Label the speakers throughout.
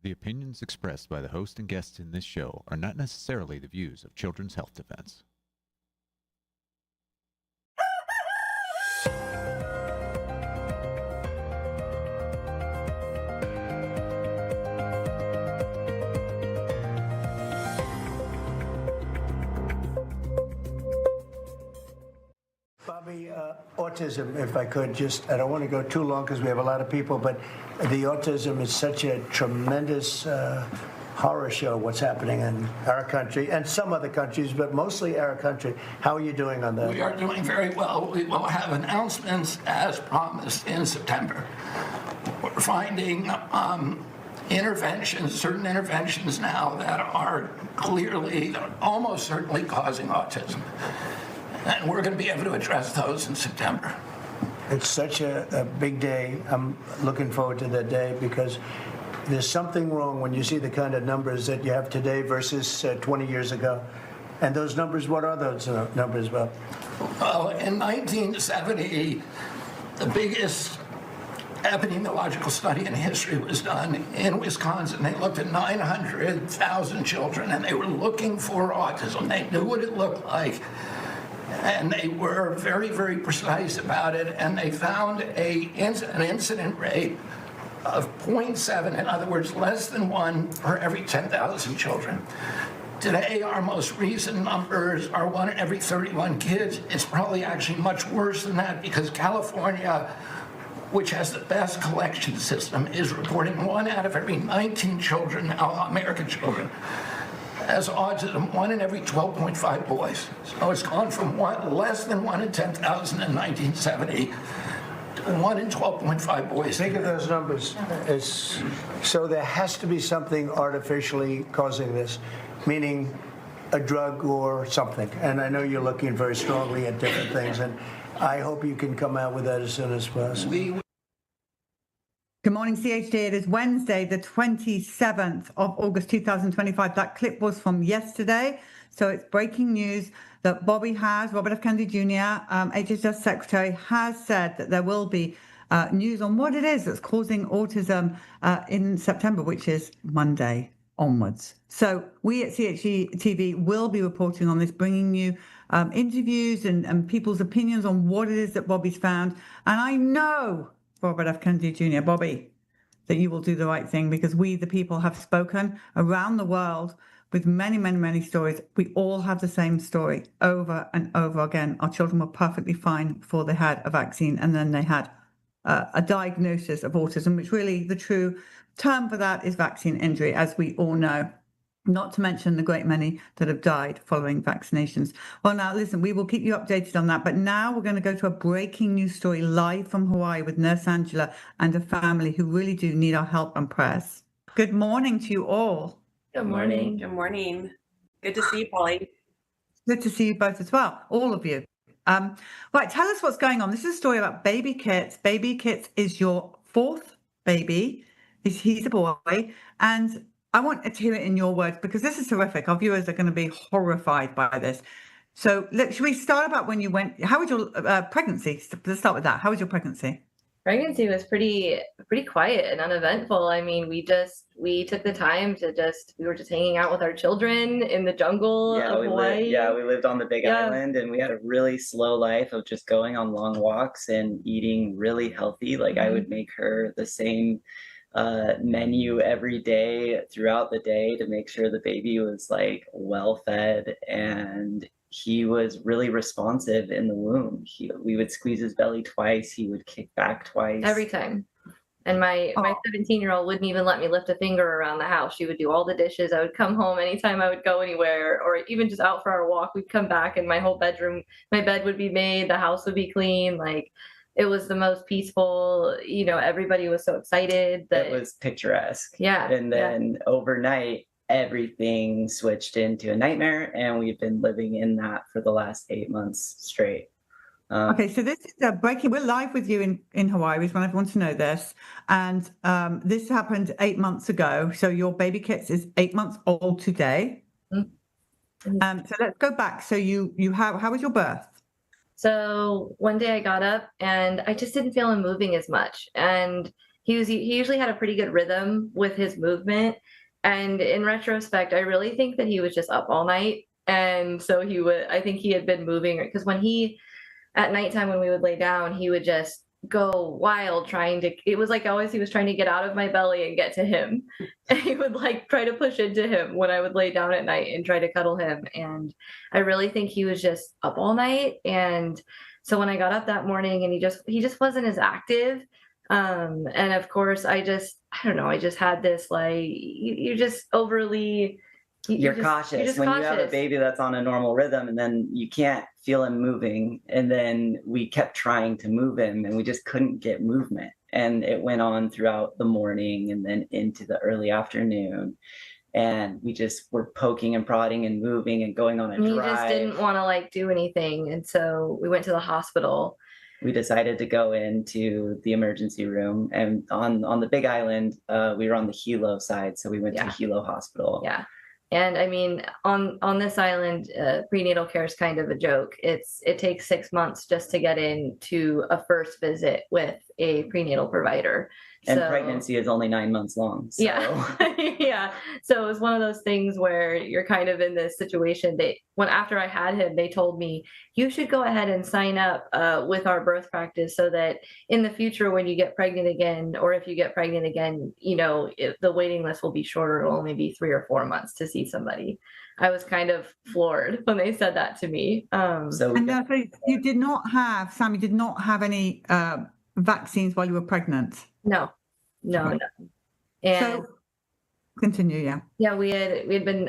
Speaker 1: The opinions expressed by the host and guests in this show are not necessarily the views of Children's Health Defense.
Speaker 2: Bobby, autism, if I could, I don't want to go too long because we have a lot of people, but the autism is such a tremendous horror show, what's happening in our country and some other countries, but mostly our country. How are you doing on that?
Speaker 3: We are doing very well. We will have announcements as promised in September. We're finding certain interventions now that are clearly, almost certainly causing autism. And we're going to be able to address those in September.
Speaker 2: It's such a big day. I'm looking forward to that day because there's something wrong when you see the kind of numbers that you have today versus 20 years ago. And those numbers, what are those numbers, Bob?
Speaker 3: Well, in 1970, the biggest epidemiological study in history was done in Wisconsin. They looked at 900,000 children, and they were looking for autism. They knew what it looked like. And they were very, very precise about it, and they found an incident rate of 0.7, in other words, less than 1 per every 10,000 children. Today, our most recent numbers are 1 in every 31 kids. It's probably actually much worse than that because California, which has the best collection system, is reporting 1 out of every 19 children, now American children, as autism, 1 in every 12.5 boys. So it's gone from less than 1 in 10,000 in 1970 to 1 in 12.5 boys.
Speaker 2: Think of those numbers. So there has to be something artificially causing this, meaning a drug or something. And I know you're looking very strongly at different things, and I hope you can come out with that as soon as possible.
Speaker 4: Good morning, CHD. It is Wednesday, the 27th of August, 2025. That clip was from yesterday. So it's breaking news that Robert F. Kennedy Jr., HHS Secretary, has said that there will be news on what it is that's causing autism in September, which is Monday onwards. So we at CHD TV will be reporting on this, bringing you interviews and people's opinions on what it is that Bobby's found. And I know, Robert F. Kennedy Jr., Bobby, that you will do the right thing because we, the people, have spoken around the world with many, many, many stories. We all have the same story over and over again. Our children were perfectly fine before they had a vaccine, and then they had a diagnosis of autism, which really the true term for that is vaccine injury, as we all know. Not to mention the great many that have died following vaccinations. Well, now, listen, we will keep you updated on that. But now we're going to go to a breaking news story live from Hawaii with Nurse Angela and a family who really do need our help and prayers. Good morning to you all.
Speaker 5: Good morning. Good morning. Good to see you, Polly.
Speaker 4: Good to see you both as well, all of you. Right, tell us what's going on. This is a story about Baby Kits. Baby Kits is your 4th baby. He's a boy. And I want to hear it in your words because this is horrific. Our viewers are going to be horrified by this. So should we start about when you went? How was your pregnancy? Let's start with that. How was your pregnancy?
Speaker 5: Pregnancy was pretty quiet and uneventful. I mean, we took the time to we were just hanging out with our children in the jungle of Hawaii.
Speaker 6: We lived on the Big Island, and we had a really slow life of just going on long walks and eating really healthy. Like I would make her the same menu every day throughout the day to make sure the baby was like well fed, and he was really responsive in the womb. We would squeeze his belly twice, he would kick back twice
Speaker 5: every time. And my 17-year-old wouldn't even let me lift a finger around the house. She would do all the dishes. I would come home anytime I would go anywhere, or even just out for our walk. We'd come back and my bed would be made, the house would be clean. Like, it was the most peaceful, everybody was so excited.
Speaker 6: It was picturesque.
Speaker 5: Yeah.
Speaker 6: And then overnight, everything switched into a nightmare, and we've been living in that for the last 8 months straight.
Speaker 4: Okay, so this is breaking. We're live with you in Hawaii. We just want everyone to know this. And this happened 8 months ago. So your baby Kits is 8 months old today. Mm-hmm. So let's go back. So how was your birth?
Speaker 5: So one day I got up and I just didn't feel him moving as much. And he usually had a pretty good rhythm with his movement. And in retrospect, I really think that he was just up all night. And so I think he had been moving, because at nighttime when we would lay down, he would just go wild it was like always he was trying to get out of my belly and get to him. And he would like try to push into him when I would lay down at night and try to cuddle him. And I really think he was just up all night. And so when I got up that morning and he just wasn't as active. And of course I don't know, I just had this, like, you just overly,
Speaker 6: you're cautious when you have a baby that's on a normal rhythm, and then you can't feel him moving. And then we kept trying to move him and we just couldn't get movement. And it went on throughout the morning and then into the early afternoon. And we just were poking and prodding and moving and going on a drive.
Speaker 5: He just didn't want to like do anything. And so we went to the hospital.
Speaker 6: We decided to go into the emergency room, and on the Big Island, we were on the Hilo side. So we went to Hilo Hospital.
Speaker 5: Yeah. And I mean, on this island, prenatal care is kind of a joke. It takes 6 months just to get into a first visit with a prenatal provider.
Speaker 6: And pregnancy is only 9 months long. So.
Speaker 5: Yeah. Yeah. So it was one of those things where you're kind of in this situation. After I had him, they told me, you should go ahead and sign up with our birth practice so that in the future, when you get pregnant again, or if you get pregnant again, the waiting list will be shorter. It'll only be 3 or 4 months to see somebody. I was kind of floored when they said that to me.
Speaker 4: So you did not have, Sam, you did not have any vaccines while you were pregnant?
Speaker 5: No. And
Speaker 4: so, continue, yeah.
Speaker 5: Yeah, we had been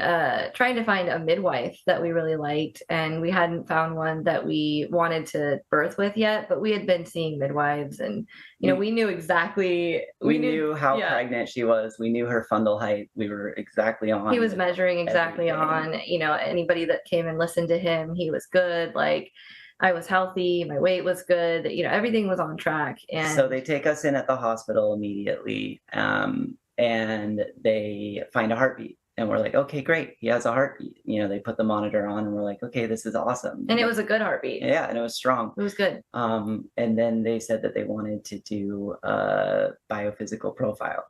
Speaker 5: trying to find a midwife that we really liked, and we hadn't found one that we wanted to birth with yet, but we had been seeing midwives, and we knew exactly.
Speaker 6: We knew how pregnant she was. We knew her fundal height. We were exactly on.
Speaker 5: He was measuring exactly
Speaker 6: everything.
Speaker 5: on, anybody that came and listened to him, he was good. Like, I was healthy, my weight was good, everything was on track. And
Speaker 6: so they take us in at the hospital immediately, and they find a heartbeat, and we're like, okay, great, he has a heartbeat. They put the monitor on, and we're like, okay, this is awesome.
Speaker 5: And it was a good heartbeat.
Speaker 6: Yeah, and it was strong.
Speaker 5: It was good.
Speaker 6: And then they said that they wanted to do a biophysical profile,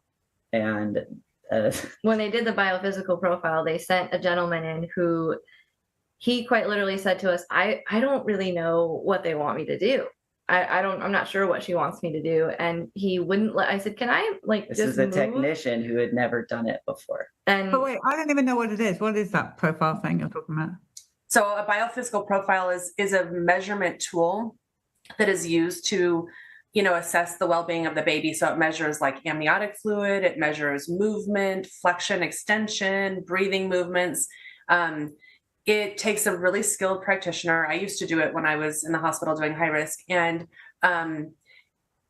Speaker 6: and
Speaker 5: when they did the biophysical profile, they sent a gentleman in who. He quite literally said to us, I don't really know what they want me to do. I'm not sure what she wants me to do. And he wouldn't I said, can I
Speaker 6: this is a technician who had never done it before.
Speaker 4: But wait, I don't even know what it is. What is that profile thing you're talking about?
Speaker 7: So a biophysical profile is a measurement tool that is used to, assess the well-being of the baby. So it measures like amniotic fluid, it measures movement, flexion, extension, breathing movements. It takes a really skilled practitioner. I used to do it when I was in the hospital doing high risk. And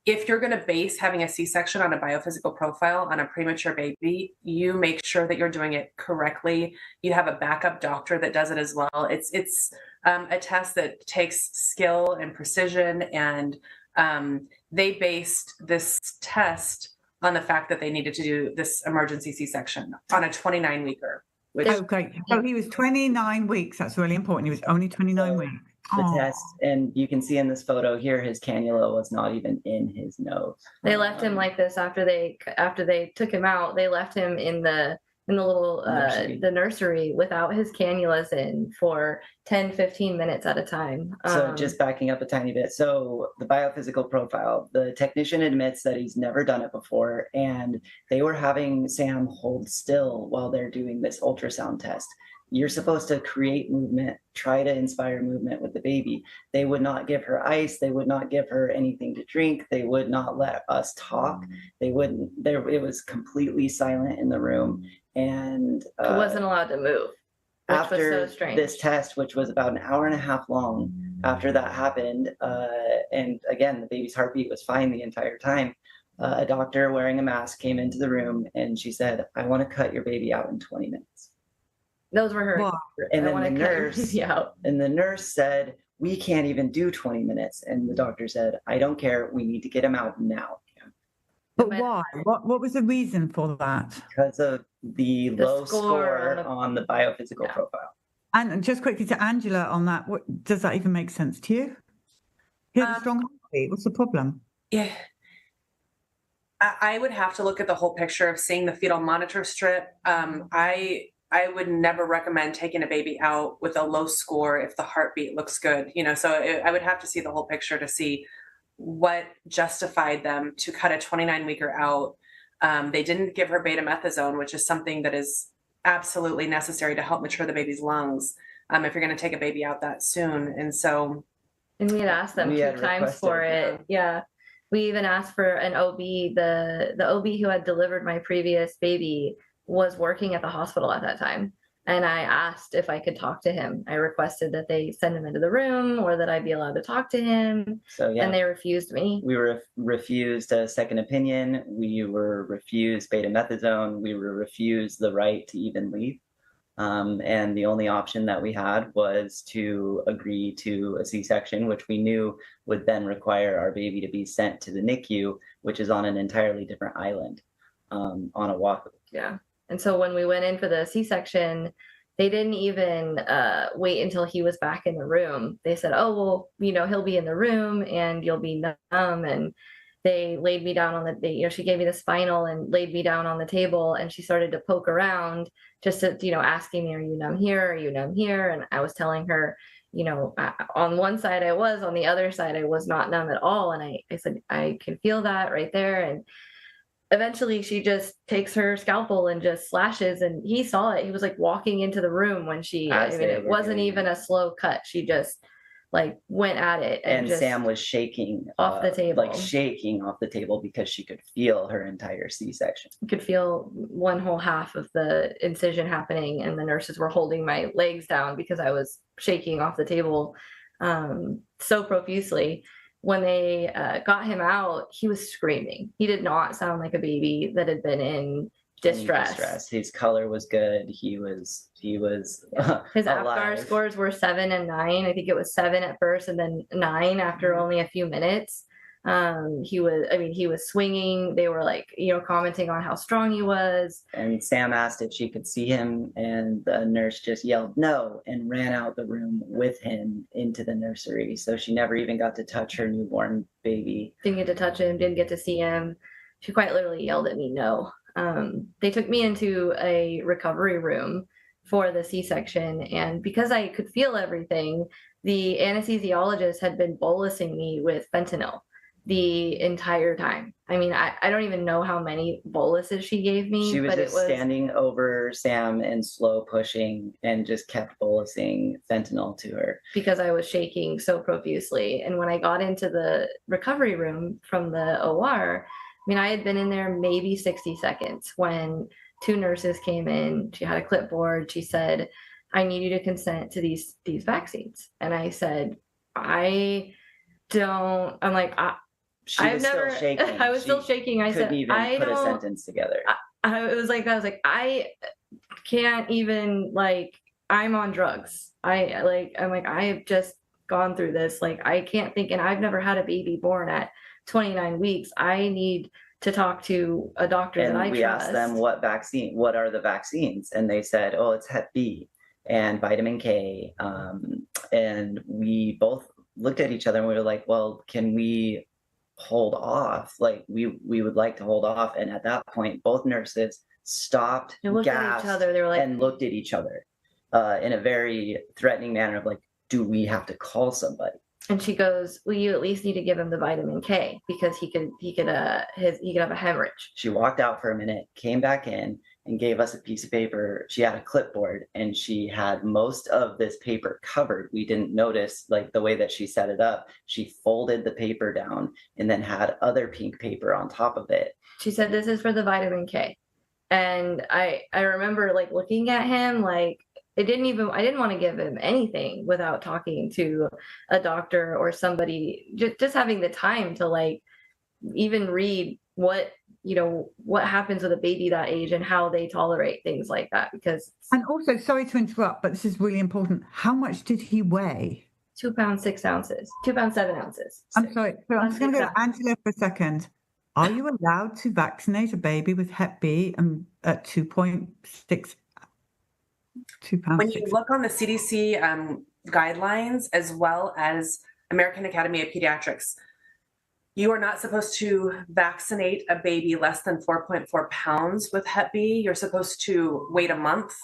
Speaker 7: if you're going to base having a C-section on a biophysical profile on a premature baby, you make sure that you're doing it correctly. You have a backup doctor that does it as well. It's a test that takes skill and precision. And they based this test on the fact that they needed to do this emergency C-section on a 29-weeker.
Speaker 4: Okay, so he was 29 weeks. That's really important. He was only 29 weeks.
Speaker 6: The test, and you can see in this photo here, his cannula was not even in his nose.
Speaker 5: They left him like this after they took him out. They left him in the little the nursery without his cannulas in for 10-15 minutes at a time.
Speaker 6: So just backing up a tiny bit. So the biophysical profile, the technician admits that he's never done it before, and they were having Sam hold still while they're doing this ultrasound test. You're supposed to create movement, try to inspire movement with the baby. They would not give her ice. They would not give her anything to drink. They would not let us talk. They wouldn't. It was completely silent in the room. And
Speaker 5: he wasn't allowed to move, which
Speaker 6: after
Speaker 5: was so strange.
Speaker 6: This test, which was about an hour and a half long, after that happened, and again, the baby's heartbeat was fine the entire time, a doctor wearing a mask came into the room, and she said, I want to cut your baby out in 20 minutes.
Speaker 5: Those were her.
Speaker 4: Wow.
Speaker 6: And then the nurse said, we can't even do 20 minutes. And the doctor said, I don't care. We need to get him out now.
Speaker 4: But why? What was the reason for that?
Speaker 6: Because of the low score on the biophysical profile.
Speaker 4: And just quickly to Angela on that, does that even make sense to you? He has a strong heartbeat. What's the problem?
Speaker 7: Yeah. I would have to look at the whole picture of seeing the fetal monitor strip. I would never recommend taking a baby out with a low score if the heartbeat looks good, so I would have to see the whole picture to see what justified them to cut a 29-weeker out. They didn't give her betamethasone, which is something that is absolutely necessary to help mature the baby's lungs if you're going to take a baby out that soon. And
Speaker 5: we had asked them 2 times for it. Yeah. We even asked for an OB. The OB who had delivered my previous baby was working at the hospital at that time. And I asked if I could talk to him. I requested that they send him into the room or that I be allowed to talk to him.
Speaker 6: So, yeah.
Speaker 5: And they refused me.
Speaker 6: We were refused a second opinion. We were refused betamethasone. We were refused the right to even leave. And the only option that we had was to agree to a C-section, which we knew would then require our baby to be sent to the NICU, which is on an entirely different island, on a walk.
Speaker 5: Yeah. And so when we went in for the C-section, they didn't even wait until he was back in the room. They said, oh, well, he'll be in the room and you'll be numb. And they laid me down on she gave me the spinal and laid me down on the table, and she started to poke around just to, asking me, are you numb here? Are you numb here? And I was telling her, on one side I was, on the other side I was not numb at all. And I said, I can feel that right there. And eventually she just takes her scalpel and just slashes, and he saw it. He was like walking into the room when it wasn't even a slow cut. She just went at it.
Speaker 6: And Sam was shaking
Speaker 5: off the table,
Speaker 6: shaking off the table because she could feel her entire C-section.
Speaker 5: You could feel one whole half of the incision happening, and the nurses were holding my legs down because I was shaking off the table so profusely. When they got him out, he was screaming. He did not sound like a baby that had been in distress.
Speaker 6: His color was good. He was
Speaker 5: his APGAR scores were 7 and 9. I think it was 7 at first and then 9 after only a few minutes. He was swinging. They were commenting on how strong he was.
Speaker 6: And Sam asked if she could see him, and the nurse just yelled no and ran out the room with him into the nursery. So she never even got to touch her newborn baby.
Speaker 5: Didn't get to touch him, didn't get to see him. She quite literally yelled at me no. They took me into a recovery room for the C-section, and because I could feel everything, the anesthesiologist had been bolusing me with fentanyl the entire time. I mean, I don't even know how many boluses she gave me.
Speaker 6: She was just standing over Sam and slow pushing and just kept bolusing fentanyl to her.
Speaker 5: Because I was shaking so profusely. And when I got into the recovery room from the OR, I had been in there maybe 60 seconds when 2 nurses came in. She had a clipboard. She said, I need you to consent to these vaccines. And I said, I don't. I'm like, I've never.
Speaker 6: Still shaking.
Speaker 5: I was still shaking. I said, I
Speaker 6: put
Speaker 5: don't.
Speaker 6: A sentence together.
Speaker 5: I was like, I can't even, I'm on drugs. I'm like, I have just gone through this. I can't think, and I've never had a baby born at 29 weeks. I need to talk to a doctor that I trust.
Speaker 6: And we asked them what are the vaccines? And they said, oh, it's Hep B and vitamin K. And we both looked at each other and we were like, well, can we hold off? We would like to hold off. And at that point, both nurses stopped, gasped,
Speaker 5: at each other. They were
Speaker 6: and looked at each other in a very threatening manner of do we have to call somebody?
Speaker 5: And she goes, well, you at least need to give him the vitamin K because he could have a hemorrhage.
Speaker 6: She walked out for a minute, came back in, and gave us a piece of paper. She had a clipboard, and she had most of this paper covered. We didn't notice the way that she set it up. She folded the paper down and then had other pink paper on top of it.
Speaker 5: She said, this is for the vitamin K. And I remember looking at him I didn't want to give him anything without talking to a doctor or somebody, just having the time to even read what happens with a baby that age and how they tolerate things like that.
Speaker 4: And also, sorry to interrupt, but this is really important. How much did he weigh?
Speaker 5: 2 pounds 6 ounces, 2 pounds 7 ounces.
Speaker 4: I'm sorry. So I'm just going to go to Angela for a second. Are you allowed to vaccinate a baby with Hep B at 2.6? 2 pounds.
Speaker 7: When you look on the CDC guidelines, as well as American Academy of Pediatrics, You are not supposed to vaccinate a baby less than 4.4 pounds with Hep B. You're supposed to wait a month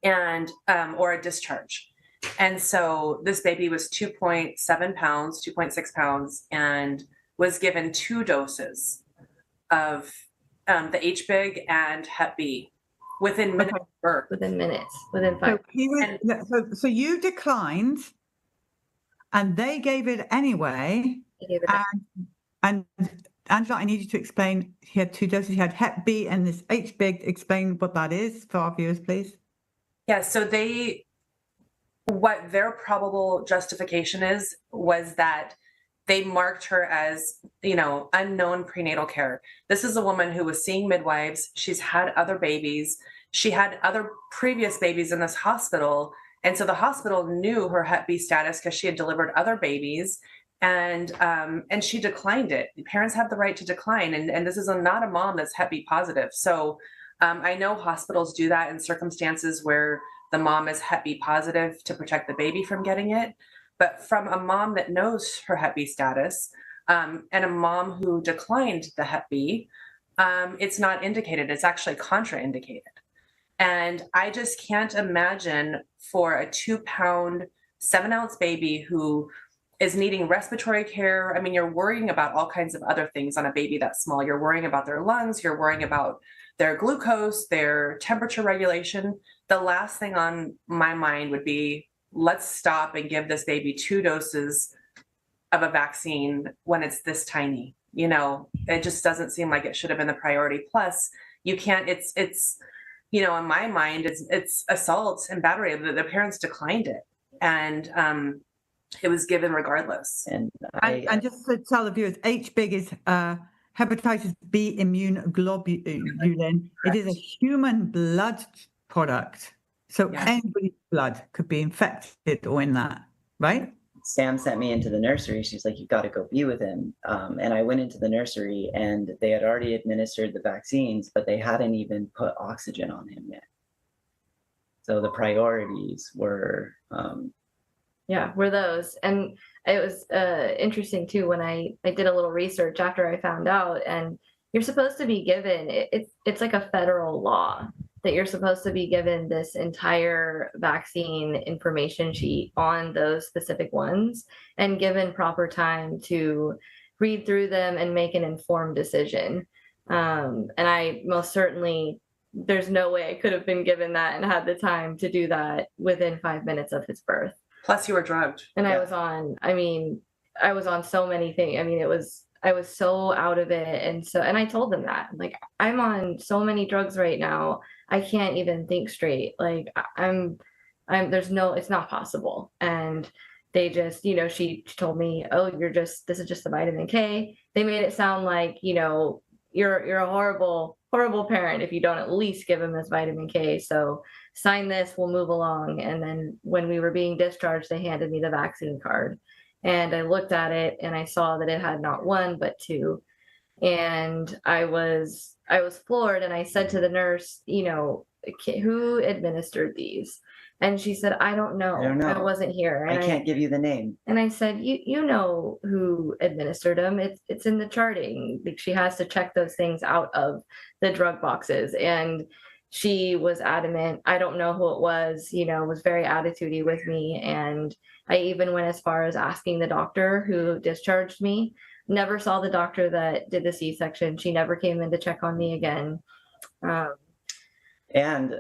Speaker 7: and or a discharge. And so this baby was 2.7 pounds, 2.6 pounds, and was given 2 doses of the HBIG and Hep B within minutes of birth.
Speaker 5: Within minutes, within
Speaker 4: So
Speaker 5: 5.
Speaker 4: he was, so you declined, and they gave it anyway.
Speaker 5: I gave it a-
Speaker 4: And Angela, I need you to explain. He had 2 doses. He had Hep B and this HBIG. Explain what that is for our viewers, please.
Speaker 7: Yeah, so what their probable justification was that they marked her as, unknown prenatal care. This is a woman who was seeing midwives. She's had other babies. She had other previous babies in this hospital. And so the hospital knew her Hep B status because she had delivered other babies, and she declined it. Parents have the right to decline. And this is not a mom that's Hep B positive. So I know hospitals do that in circumstances where the mom is Hep B positive to protect the baby from getting it. But from a mom that knows her Hep B status and a mom who declined the Hep B, it's not indicated. It's actually contraindicated. And I just can't imagine for a 2-pound, 7-ounce baby who is needing respiratory care. I mean, you're worrying about all kinds of other things on a baby that small. You're worrying about their lungs. You're worrying about their glucose, their temperature regulation. The last thing on my mind would be, let's stop and give this baby 2 doses of a vaccine when it's this tiny. It just doesn't seem like it should have been the priority. Plus, you can't, it's in my mind, it's assault and battery. The parents declined it, and it was given regardless.
Speaker 4: And just to tell the viewers, HBIG is hepatitis B immune globulin. It is a human blood product. So anybody's blood could be infected or in that, right?
Speaker 6: Sam sent me into the nursery. She's like, "You've got to go be with him." And I went into the nursery, and they had already administered the vaccines, but they hadn't even put oxygen on him yet. So the priorities were...
Speaker 5: were those. And it was interesting too when I did a little research after I found out, and you're supposed to be given, it's like a federal law that you're supposed to be given this entire vaccine information sheet on those specific ones and given proper time to read through them and make an informed decision. And I most certainly, there's no way I could have been given that and had the time to do that within 5 minutes of his birth.
Speaker 7: Plus you were drugged.
Speaker 5: And I was on so many things. I mean, I was so out of it. And I told them that, like, I'm on so many drugs right now. I can't even think straight. Like it's not possible. And they just, she told me, "Oh, this is just the vitamin K." They made it sound like, you're a horrible, horrible parent if you don't at least give him this vitamin K. So sign this, we'll move along. And then when we were being discharged, they handed me the vaccine card. And I looked at it and I saw that it had not 1, but 2. And I was floored. And I said to the nurse, who administered these? And she said, I don't know. I wasn't here. And
Speaker 6: I can't give you the name.
Speaker 5: And I said, you know who administered them. It's in the charting. Like, she has to check those things out of the drug boxes. And she was adamant. I don't know who it was, was very attitudey with me. And I even went as far as asking the doctor who discharged me. Never saw the doctor that did the C-section. She never came in to check on me again.
Speaker 6: And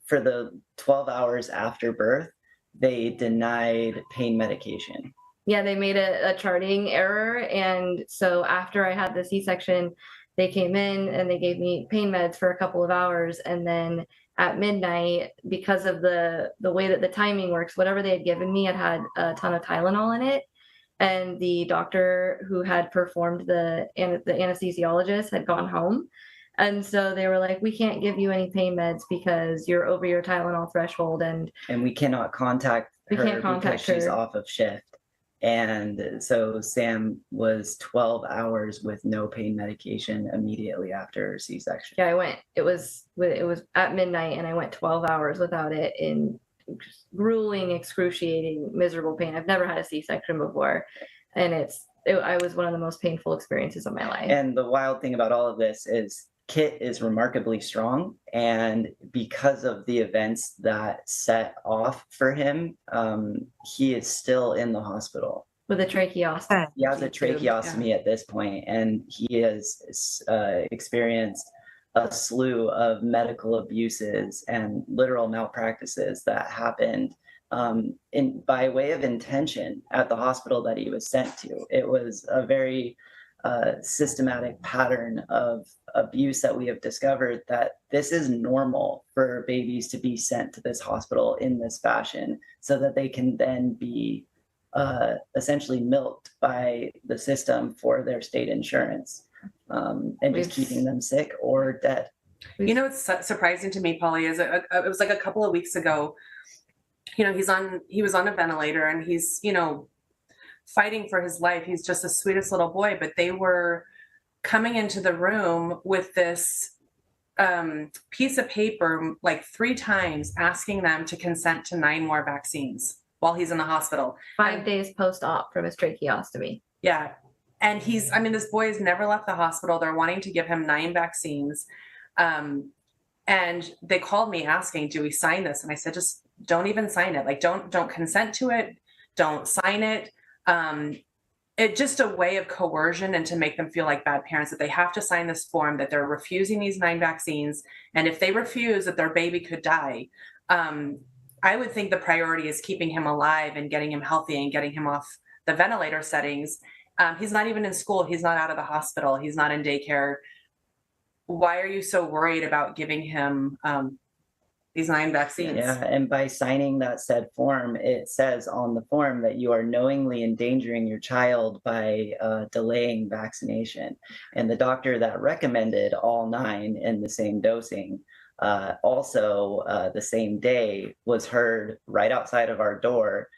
Speaker 6: for the 12 hours after birth, they denied pain medication.
Speaker 5: Yeah, they made a charting error. And so after I had the C-section, they came in and they gave me pain meds for a couple of hours. And then at midnight, because of the way that the timing works, whatever they had given me, it had a ton of Tylenol in it. And the doctor who had performed the anesthesiologist had gone home. And so they were like, "We can't give you any pain meds because you're over your Tylenol threshold." And
Speaker 6: we cannot contact her because she's off of shift. And so Sam was 12 hours with no pain medication immediately after C-section.
Speaker 5: Yeah, it was at midnight, and I went 12 hours without it in grueling, excruciating, miserable pain. I've never had a C-section before. And I was one of the most painful experiences of my life.
Speaker 6: And the wild thing about all of this is Kit is remarkably strong, and because of the events that set off for him, he is still in the hospital.
Speaker 5: With a tracheostomy.
Speaker 6: He has a tracheostomy at this point, and he has experienced a slew of medical abuses and literal malpractices that happened by way of intention at the hospital that he was sent to. It was a very systematic pattern of abuse that we have discovered, that this is normal for babies to be sent to this hospital in this fashion so that they can then be essentially milked by the system for their state insurance, and just keeping them sick or dead.
Speaker 7: You know, what's surprising to me, Polly, is it was like a couple of weeks ago, you know, he was on a ventilator, and he's, you know, fighting for his life. He's just the sweetest little boy, but they were coming into the room with this piece of paper like 3 times asking them to consent to 9 more vaccines while he's in the hospital.
Speaker 5: 5 days post-op from his tracheostomy.
Speaker 7: Yeah. And this boy has never left the hospital. They're wanting to give him 9 vaccines. And they called me asking, do we sign this? And I said, just don't even sign it. Like, don't consent to it. Don't sign it. It's just a way of coercion and to make them feel like bad parents, that they have to sign this form, that they're refusing these 9 vaccines. And if they refuse, that their baby could die. I would think the priority is keeping him alive and getting him healthy and getting him off the ventilator settings. He's not even in school. He's not out of the hospital. He's not in daycare. Why are you so worried about giving him these 9 vaccines?
Speaker 6: Yeah, and by signing that said form, it says on the form that you are knowingly endangering your child by delaying vaccination. And the doctor that recommended all 9 in the same dosing also the same day was heard right outside of our door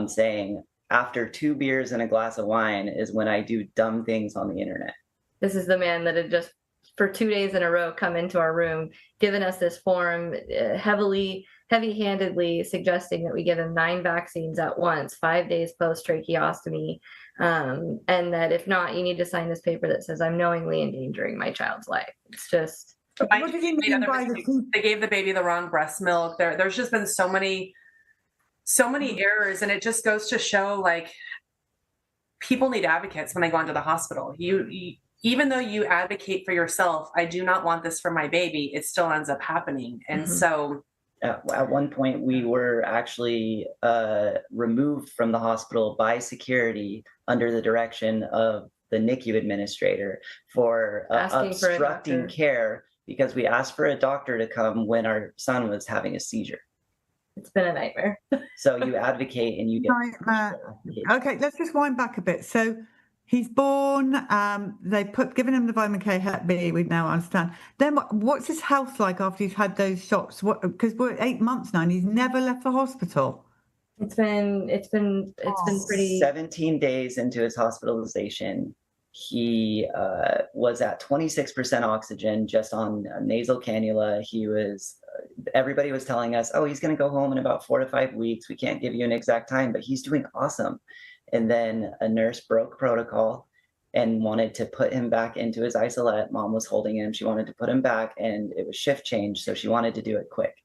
Speaker 6: saying, after 2 beers and a glass of wine is when I do dumb things on the internet.
Speaker 5: This is the man that had just, for 2 days in a row, come into our room, given us this form, heavy-handedly suggesting that we give him 9 vaccines at once, 5 days post tracheostomy, and that if not, you need to sign this paper that says I'm knowingly endangering my child's life. It's just.
Speaker 4: What did you mean by
Speaker 7: They gave the baby the wrong breast milk. There's just been so many errors, and it just goes to show, like, people need advocates when they go into the hospital. You even though you advocate for yourself, I do not want this for my baby, it still ends up happening. And so
Speaker 6: at one point we were actually removed from the hospital by security under the direction of the NICU administrator for obstructing care, because we asked for a doctor to come when our son was having a seizure.
Speaker 5: It's been a nightmare.
Speaker 6: So you advocate and you get.
Speaker 4: Okay, let's just wind back a bit. So he's born. They've given him the vitamin K, Hep B. We now understand. Then what's his health like after he's had those shots? Because we're 8 months now, and he's never left the hospital.
Speaker 5: It's been pretty.
Speaker 6: 17 days into his hospitalization, he was at 26% oxygen just on nasal cannula. He was. Everybody was telling us, oh, he's going to go home in about 4 to 5 weeks. We can't give you an exact time, but he's doing awesome. And then a nurse broke protocol and wanted to put him back into his isolette. Mom was holding him. She wanted to put him back, and it was shift change. So she wanted to do it quick.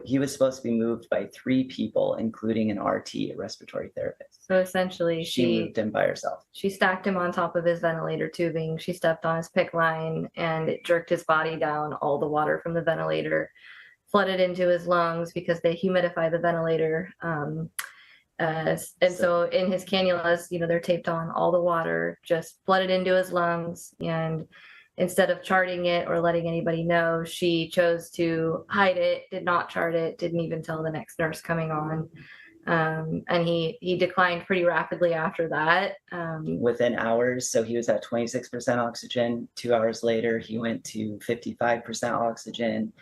Speaker 6: He was supposed to be moved by 3 people, including an RT, a respiratory therapist.
Speaker 5: So essentially,
Speaker 6: she moved him by herself.
Speaker 5: She stacked him on top of his ventilator tubing. She stepped on his PICC line, and it jerked his body down. All the water from the ventilator flooded into his lungs because they humidify the ventilator. So in his cannulas, they're taped on. All the water just flooded into his lungs, and instead of charting it or letting anybody know, she chose to hide it, did not chart it, didn't even tell the next nurse coming on. And he declined pretty rapidly after that.
Speaker 6: Within hours. So he was at 26% oxygen. 2 hours later, he went to 55% oxygen.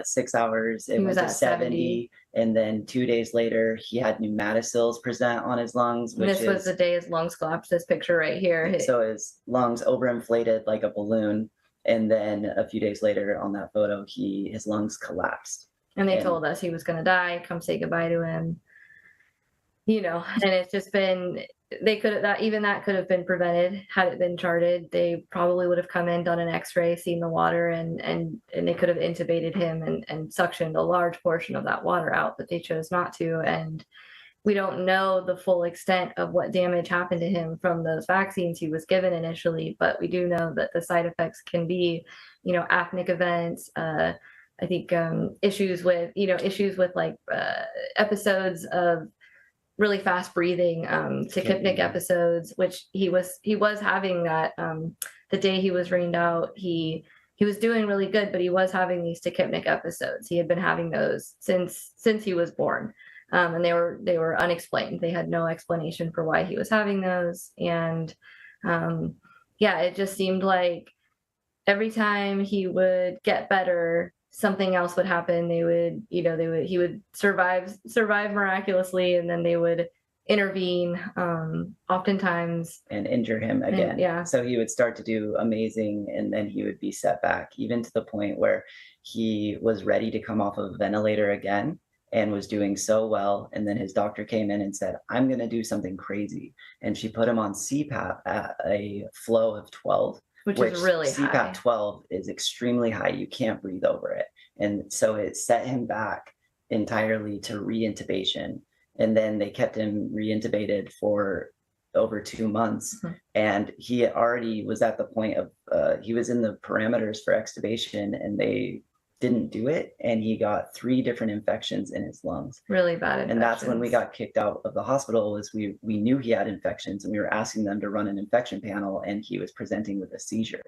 Speaker 6: 6 hours, it went to 70. And then 2 days later, he had pneumaticils present on his lungs.
Speaker 5: This was the day his lungs collapsed. This picture right here.
Speaker 6: So his lungs overinflated like a balloon. And then a few days later on that photo, his lungs collapsed.
Speaker 5: And they told us he was going to die. Come say goodbye to him. And it's just been they could have that could have been prevented had it been charted. They probably would have come in, done an X-ray, seen the water, and they could have intubated him and suctioned a large portion of that water out, but they chose not to. And we don't know the full extent of what damage happened to him from those vaccines he was given initially, but we do know that the side effects can be, apneic events. I think issues with like episodes of really fast breathing, tachypnic episodes, which he was having that the day he was rained out. He was doing really good, but he was having these tachypnic episodes. He had been having those since he was born, and they were unexplained. They had no explanation for why he was having those, and it just seemed like every time he would get better, something else would happen. He would survive miraculously, and then they would intervene, oftentimes,
Speaker 6: and injure him again.
Speaker 5: Yeah.
Speaker 6: So he would start to do amazing, and then he would be set back, even to the point where he was ready to come off of a ventilator again and was doing so well. And then his doctor came in and said, "I'm going to do something crazy." And she put him on CPAP at a flow of 12.
Speaker 5: Which is really
Speaker 6: CPAP
Speaker 5: high.
Speaker 6: 12 is extremely high. You can't breathe over it. And so it set him back entirely to re-intubation. And then they kept him re-intubated for over 2 months.
Speaker 5: Mm-hmm.
Speaker 6: And he already was at the point of, he was in the parameters for extubation, and they didn't do it. And he got 3 different infections in his lungs.
Speaker 5: Really bad infections.
Speaker 6: And that's when we got kicked out of the hospital. Was we knew he had infections, and we were asking them to run an infection panel, and he was presenting with a seizure.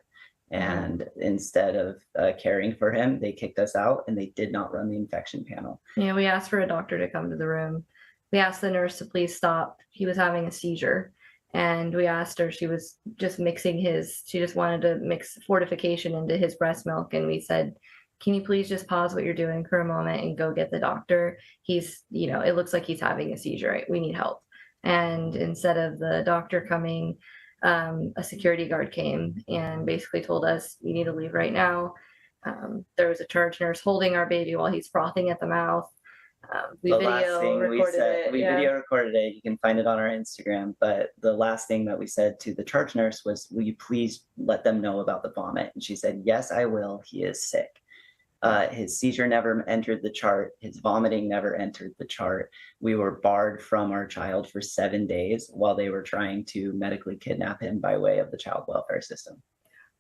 Speaker 6: And instead of caring for him, they kicked us out, and they did not run the infection panel.
Speaker 5: Yeah, we asked for a doctor to come to the room. We asked the nurse to please stop. He was having a seizure. And we asked her, she was just she just wanted to mix fortification into his breast milk. And we said, "Can you please just pause what you're doing for a moment and go get the doctor? He's, it looks like he's having a seizure. We need help." And instead of the doctor coming, a security guard came and basically told us, "You need to leave right now." There was a charge nurse holding our baby while he's frothing at the mouth. We video recorded it. You can find it on our Instagram. But the last thing that we said to the charge nurse was, "Will you please let them know about the vomit?" And she said, "Yes, I will. He is sick." His seizure never entered the chart. His vomiting never entered the chart. We were barred from our child for 7 days while they were trying to medically kidnap him by way of the child welfare system.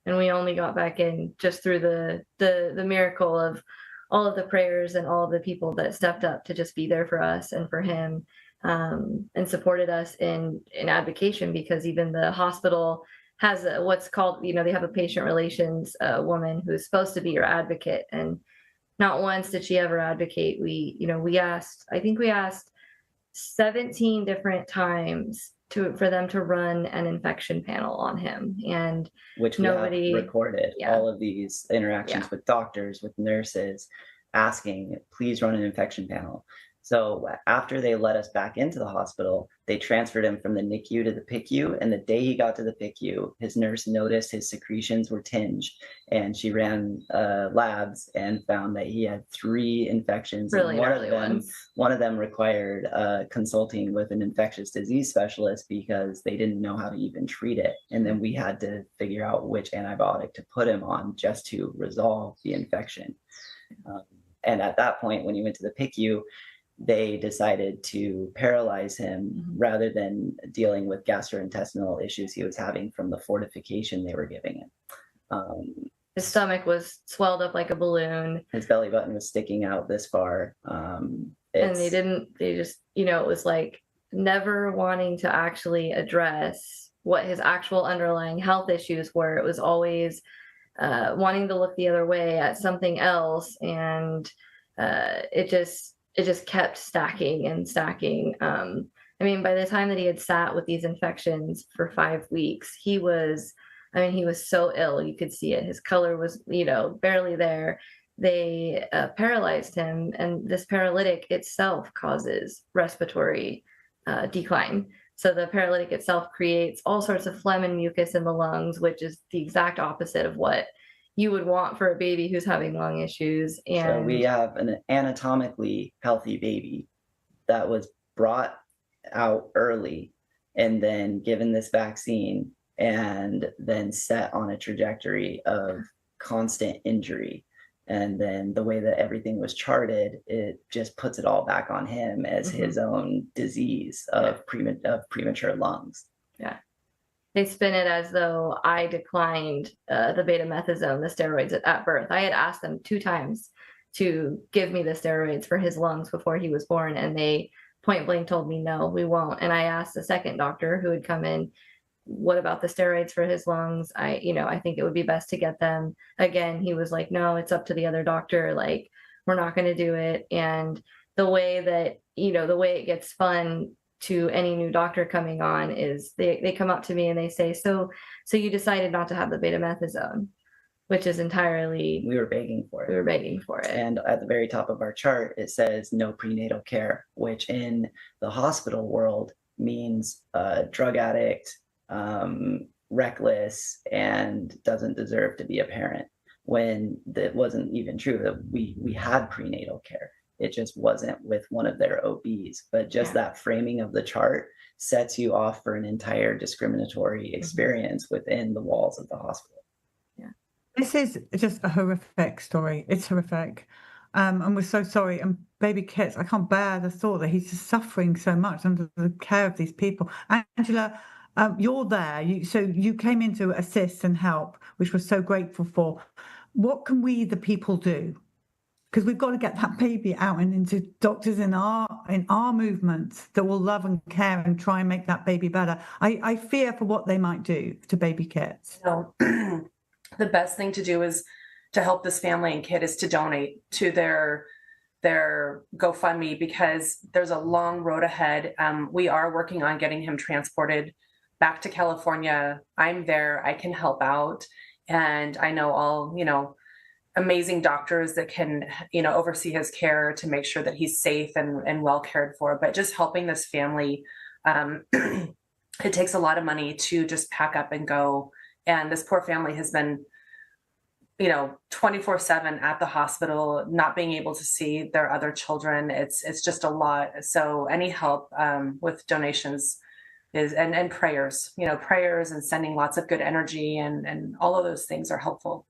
Speaker 5: And we only got back in just through the miracle of all of the prayers and all of the people that stepped up to just be there for us and for him, and supported us in advocation, because even the hospital has what's called, they have a patient relations woman who's supposed to be your advocate. And not once did she ever advocate. We asked 17 different times for them to run an infection panel on him. And which nobody recorded all of these interactions with doctors, with nurses, asking, "Please run an infection panel." So after they let us back into the hospital, they transferred him from the NICU to the PICU. And the day he got to the PICU, his nurse noticed his secretions were tinged, and she ran labs and found that he had 3 infections. Really early ones. One of them required consulting with an infectious disease specialist because they didn't know how to even treat it. And then we had to figure out which antibiotic to put him on just to resolve the infection. And at that point, when he went to the PICU, they decided to paralyze him rather than dealing with gastrointestinal issues he was having from the fortification they were giving him. His stomach was swelled up like a balloon. His belly button was sticking out this far. And they just, it was like never wanting to actually address what his actual underlying health issues were. It was always wanting to look the other way at something else. And it just kept stacking and stacking. By the time that he had sat with these infections for 5 weeks, he was so ill. You could see it. His color was, barely there. They paralyzed him, and this paralytic itself causes respiratory decline. So the paralytic itself creates all sorts of phlegm and mucus in the lungs, which is the exact opposite of what you would want for a baby who's having lung issues. And so we have an anatomically healthy baby that was brought out early
Speaker 6: and then given this vaccine and then set on a trajectory of constant injury. And then the way that everything was charted, it just puts it all back on him as his own disease of premature lungs.
Speaker 5: Yeah. They spin it as though I declined the betamethasone, the steroids at birth. I had asked them 2 times to give me the steroids for his lungs before he was born, and they point blank told me, no, we won't. And I asked the second doctor who had come in, what about the steroids for his lungs? I think it would be best to get them. Again, he was like, no, it's up to the other doctor. Like, we're not going to do it. And the way that, the way it gets spun to any new doctor coming on is they come up to me and they say, so you decided not to have the betamethasone, which is entirely.
Speaker 6: We were begging for it.
Speaker 5: We were begging for it.
Speaker 6: And at the very top of our chart, it says no prenatal care, which in the hospital world means drug addict, reckless, and doesn't deserve to be a parent, when that wasn't even true. That we had prenatal care. It just wasn't with one of their OBs. But just that framing of the chart sets you off for an entire discriminatory experience within the walls of the hospital.
Speaker 4: Yeah. This is just a horrific story. It's horrific. And we're so sorry. And baby Kits, I can't bear the thought that he's just suffering so much under the care of these people. Angela, you're there. So you came in to assist and help, which we're so grateful for. What can we, the people, do? Because we've got to get that baby out and into doctors in our movement that will love and care and try and make that baby better. I fear for what they might do to baby Kits.
Speaker 7: So the best thing to do is to help this family and kid is to donate to their GoFundMe, because there's a long road ahead. We are working on getting him transported back to California. I'm there. I can help out. And I know all, amazing doctors that can, oversee his care to make sure that he's safe and well cared for. But just helping this family, it takes a lot of money to just pack up and go. And this poor family has been, 24/7 at the hospital, not being able to see their other children. It's just a lot. So any help with donations and prayers, prayers and sending lots of good energy and all of those things are helpful.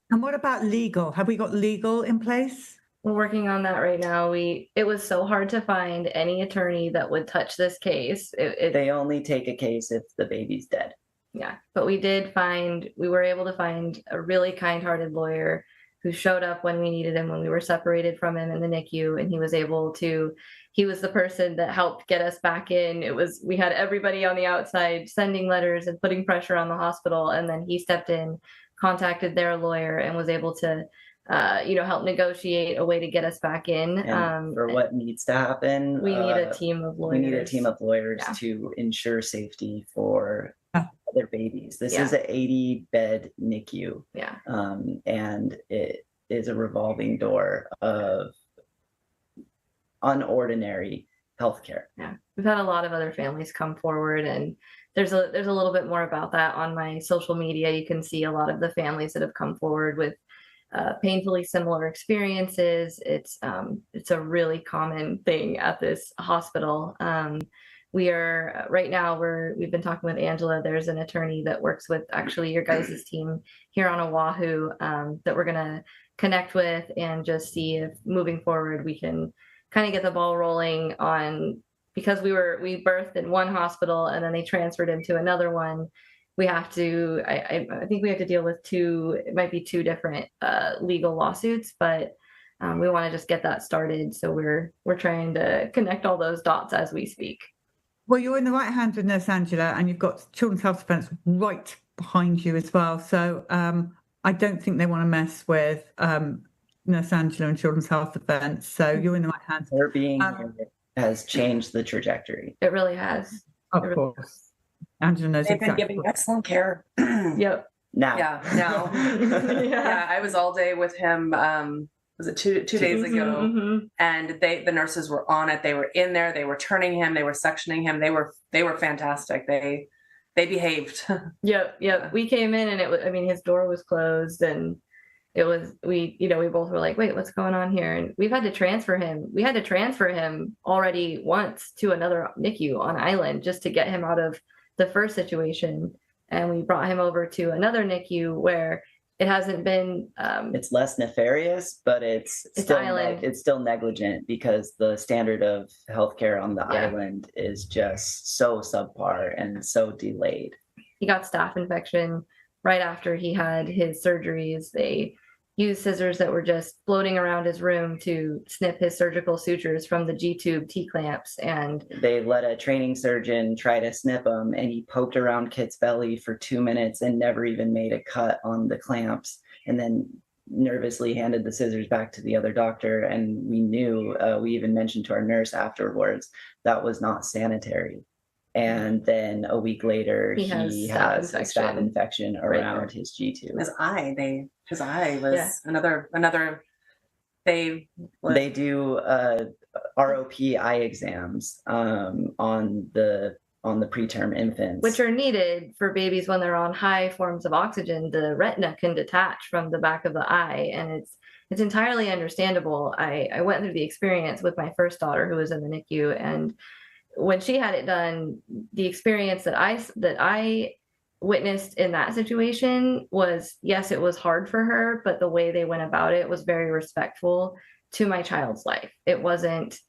Speaker 4: And what about legal? Have we got legal in place?
Speaker 5: We're working on that right now. It was so hard to find any attorney that would touch this case.
Speaker 6: They only take a case if the baby's dead.
Speaker 5: Yeah, but we were able to find a really kind-hearted lawyer who showed up when we needed him, when we were separated from him in the NICU, and he was the person that helped get us back in. We had everybody on the outside sending letters and putting pressure on the hospital, and then he stepped in, contacted their lawyer, and was able to help negotiate a way to get us back in.
Speaker 6: And for what needs to happen,
Speaker 5: we need a team of lawyers.
Speaker 6: We need a team of lawyers to ensure safety for other babies. This is an 80-bed NICU.
Speaker 5: Yeah.
Speaker 6: And it is a revolving door of unordinary healthcare.
Speaker 5: Yeah. We've had a lot of other families come forward, and there's a little bit more about that on my social media. You can see a lot of the families that have come forward with painfully similar experiences. It's a really common thing at this hospital. We are right now we've been talking with Angela. There's an attorney that works with actually your guys' team here on Oahu that we're going to connect with and just see if moving forward we can kind of get the ball rolling on, because we birthed in one hospital and then they transferred him to another one. We have to, I think we have to deal with two different legal lawsuits, but we want to just get that started. So we're trying to connect all those dots as we speak.
Speaker 4: Well, you're in the right hands with Nurse Angela, and you've got Children's Health Defence right behind you as well. So I don't think they want to mess with Nurse Angela and Children's Health Defence. So you're in the right hands.
Speaker 6: Her being here has changed the trajectory.
Speaker 5: It really has.
Speaker 4: Of course. Angela knows
Speaker 7: They've been
Speaker 4: exactly.
Speaker 7: giving excellent care.
Speaker 5: Yep.
Speaker 6: Now.
Speaker 7: Yeah, now. Yeah, I was all day with him. Was it two days ago?
Speaker 5: Mm-hmm.
Speaker 7: And the nurses were on it. They were in there. They were turning him. They were suctioning him. They were fantastic. They behaved.
Speaker 5: Yep. We came in and his door was closed, and it was, we both were like, wait, what's going on here? And we had to transfer him already once to another NICU on island just to get him out of the first situation. And we brought him over to another NICU where it hasn't been.
Speaker 6: It's less nefarious, but it's still negligent because the standard of healthcare on the island is just so subpar and so delayed.
Speaker 5: He got staph infection right after he had his surgeries. They used scissors that were just floating around his room to snip his surgical sutures from the G-tube T-clamps. And
Speaker 6: they let a training surgeon try to snip him, and he poked around Kit's belly for 2 minutes and never even made a cut on the clamps, and then nervously handed the scissors back to the other doctor. And we knew, we even mentioned to our nurse afterwards, that was not sanitary. And then a week later, he has a staph infection around his G-tube.
Speaker 7: His eye was another. They
Speaker 6: do ROP eye exams on the preterm infants,
Speaker 5: which are needed for babies when they're on high forms of oxygen. The retina can detach from the back of the eye, and it's entirely understandable. I went through the experience with my first daughter who was in the NICU, and when she had it done, the experience that I witnessed in that situation was, yes, it was hard for her, but the way they went about it was very respectful to my child's life. It wasn't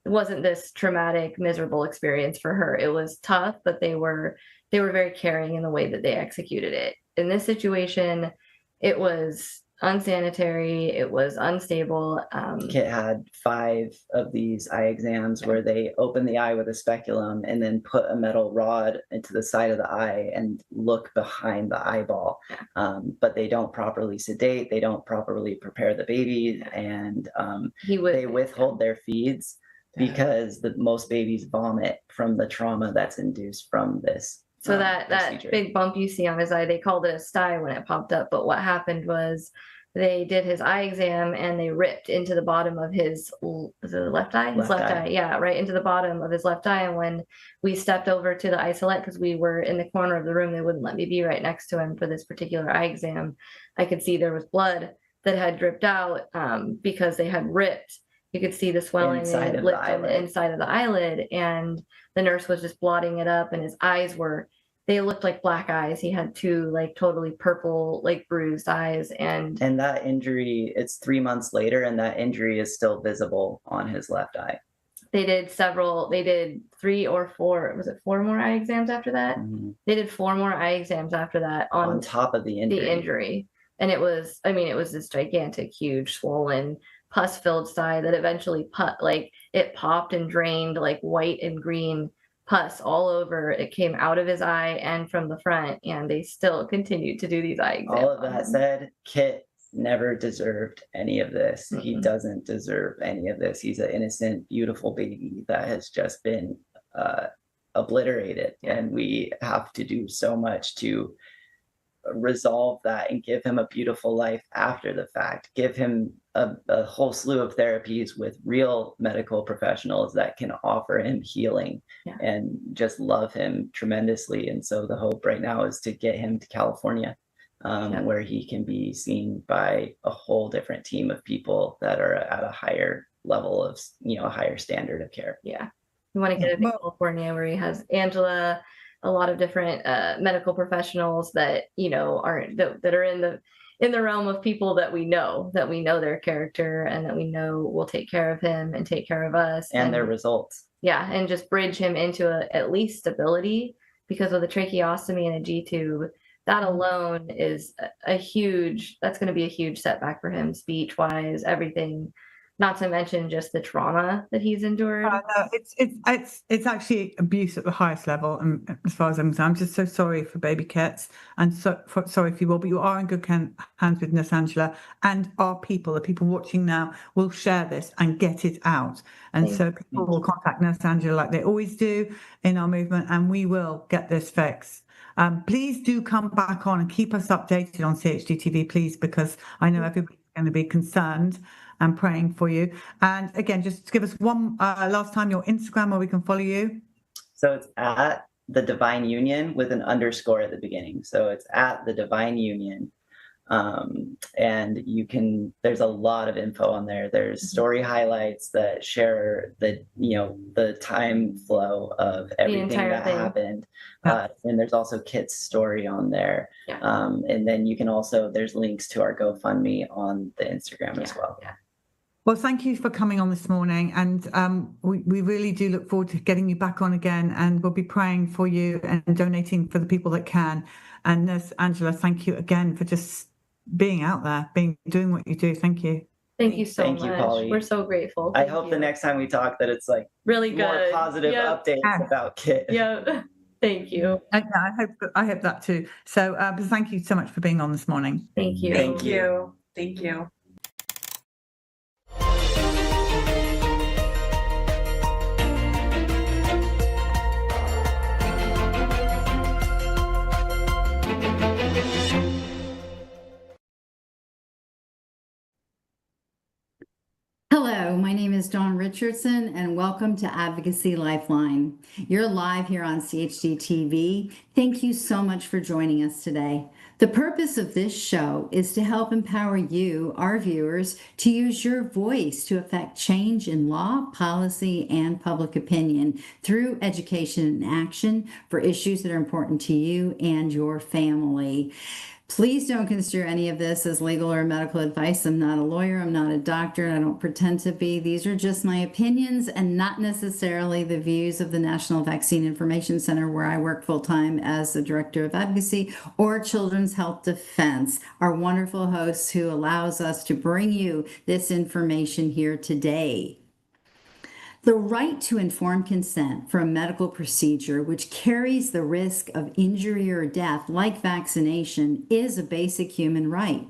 Speaker 5: this traumatic, miserable experience for her. It was tough, but they were very caring in the way that they executed it. In this situation, it was unsanitary, it was unstable.
Speaker 6: Kit had 5 of these eye exams where they open the eye with a speculum and then put a metal rod into the side of the eye and look behind the eyeball. But they don't properly sedate, they don't properly prepare the baby, and they withhold their feeds because most babies vomit from the trauma that's induced from this.
Speaker 5: So that big bump you see on his eye, they called it a sty when it popped up. But what happened was they did his eye exam and they ripped into the bottom of his left eye? His left eye. Yeah, right into the bottom of his left eye. And when we stepped over to the isolette, because we were in the corner of the room, they wouldn't let me be right next to him for this particular eye exam. I could see there was blood that had dripped out because they had ripped. You could see the swelling on the inside of the eyelid, and the nurse was just blotting it up, and his eyes they looked like black eyes. He had 2 like totally purple, like bruised eyes. And
Speaker 6: that injury, it's 3 months later, and that injury is still visible on his left eye.
Speaker 5: They did 3 or 4, was it 4 more eye exams after that? Mm-hmm. They did 4 more eye exams after that on
Speaker 6: top of the injury.
Speaker 5: And it was this gigantic, huge, swollen, pus-filled sty that eventually popped and drained like white and green pus all over. It came out of his eye and from the front, and they still continued to do these eye exams.
Speaker 6: All of that said, Kit never deserved any of this. Mm-hmm. He doesn't deserve any of this. He's an innocent, beautiful baby that has just been obliterated, and we have to do so much to resolve that and give him a beautiful life after the fact. Give him a whole slew of therapies with real medical professionals that can offer him healing and just love him tremendously. And so the hope right now is to get him to California, where he can be seen by a whole different team of people that are at a higher level of, a higher standard of care.
Speaker 5: Yeah. We want to get him to California, where he has Angela, a lot of different medical professionals that are in the realm of people that we know their character and that we know will take care of him and take care of us
Speaker 6: and their results.
Speaker 5: Yeah, and just bridge him into at least stability, because with a tracheostomy and a G-tube, that alone is that's going to be a huge setback for him, speech wise, everything. Not to mention just the trauma that he's endured.
Speaker 4: No, it's actually abuse at the highest level. And as far as I'm concerned, I'm just so sorry for baby Kits, and sorry for you all. But you are in good hands with Nurse Angela, and our people, the people watching now, will share this and get it out. And so people will contact Nurse Angela like they always do in our movement, and we will get this fixed. Please do come back on and keep us updated on CHDTV, please, because I know everybody's going to be concerned and praying for you. And again, just give us one last time your Instagram where we can follow you.
Speaker 6: So it's at the Divine Union with an underscore at the beginning. So it's at the Divine Union. And there's a lot of info on there. There's story highlights that share the time flow of everything that happened. And there's also Kit's story on there.
Speaker 5: Yeah.
Speaker 6: And then there's links to our GoFundMe on the Instagram as well.
Speaker 5: Yeah.
Speaker 4: Well, thank you for coming on this morning, and we really do look forward to getting you back on again, and we'll be praying for you and donating for the people that can. And Nurse Angela, thank you again for just being out there, doing what you do. Thank you.
Speaker 5: Thank you so much.
Speaker 6: Polly.
Speaker 5: We're so grateful.
Speaker 6: I hope the next time we talk that it's like
Speaker 5: really good,
Speaker 6: more positive updates about Kit.
Speaker 5: Yeah. Thank you.
Speaker 4: I hope that too. So thank you so much for being on this morning.
Speaker 5: Thank you.
Speaker 7: Thank you. Thank you.
Speaker 8: Hello, my name is Dawn Richardson, and welcome to Advocacy Lifeline. You're live here on CHD TV. Thank you so much for joining us today. The purpose of this show is to help empower you, our viewers, to use your voice to affect change in law, policy, and public opinion through education and action for issues that are important to you and your family. Please don't consider any of this as legal or medical advice. I'm not a lawyer. I'm not a doctor. And I don't pretend to be. These are just my opinions and not necessarily the views of the National Vaccine Information Center, where I work full-time as the Director of Advocacy, or Children's Health Defense, our wonderful hosts who allows us to bring you this information here today. The right to informed consent for a medical procedure which carries the risk of injury or death, like vaccination, is a basic human right.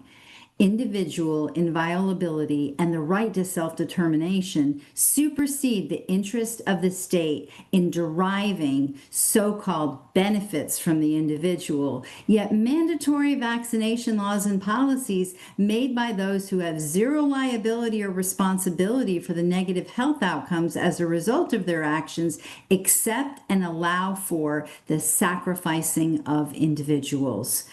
Speaker 8: Individual inviolability and the right to self-determination supersede the interest of the state in deriving so-called benefits from the individual. Yet mandatory vaccination laws and policies made by those who have zero liability or responsibility for the negative health outcomes as a result of their actions accept and allow for the sacrificing of individuals.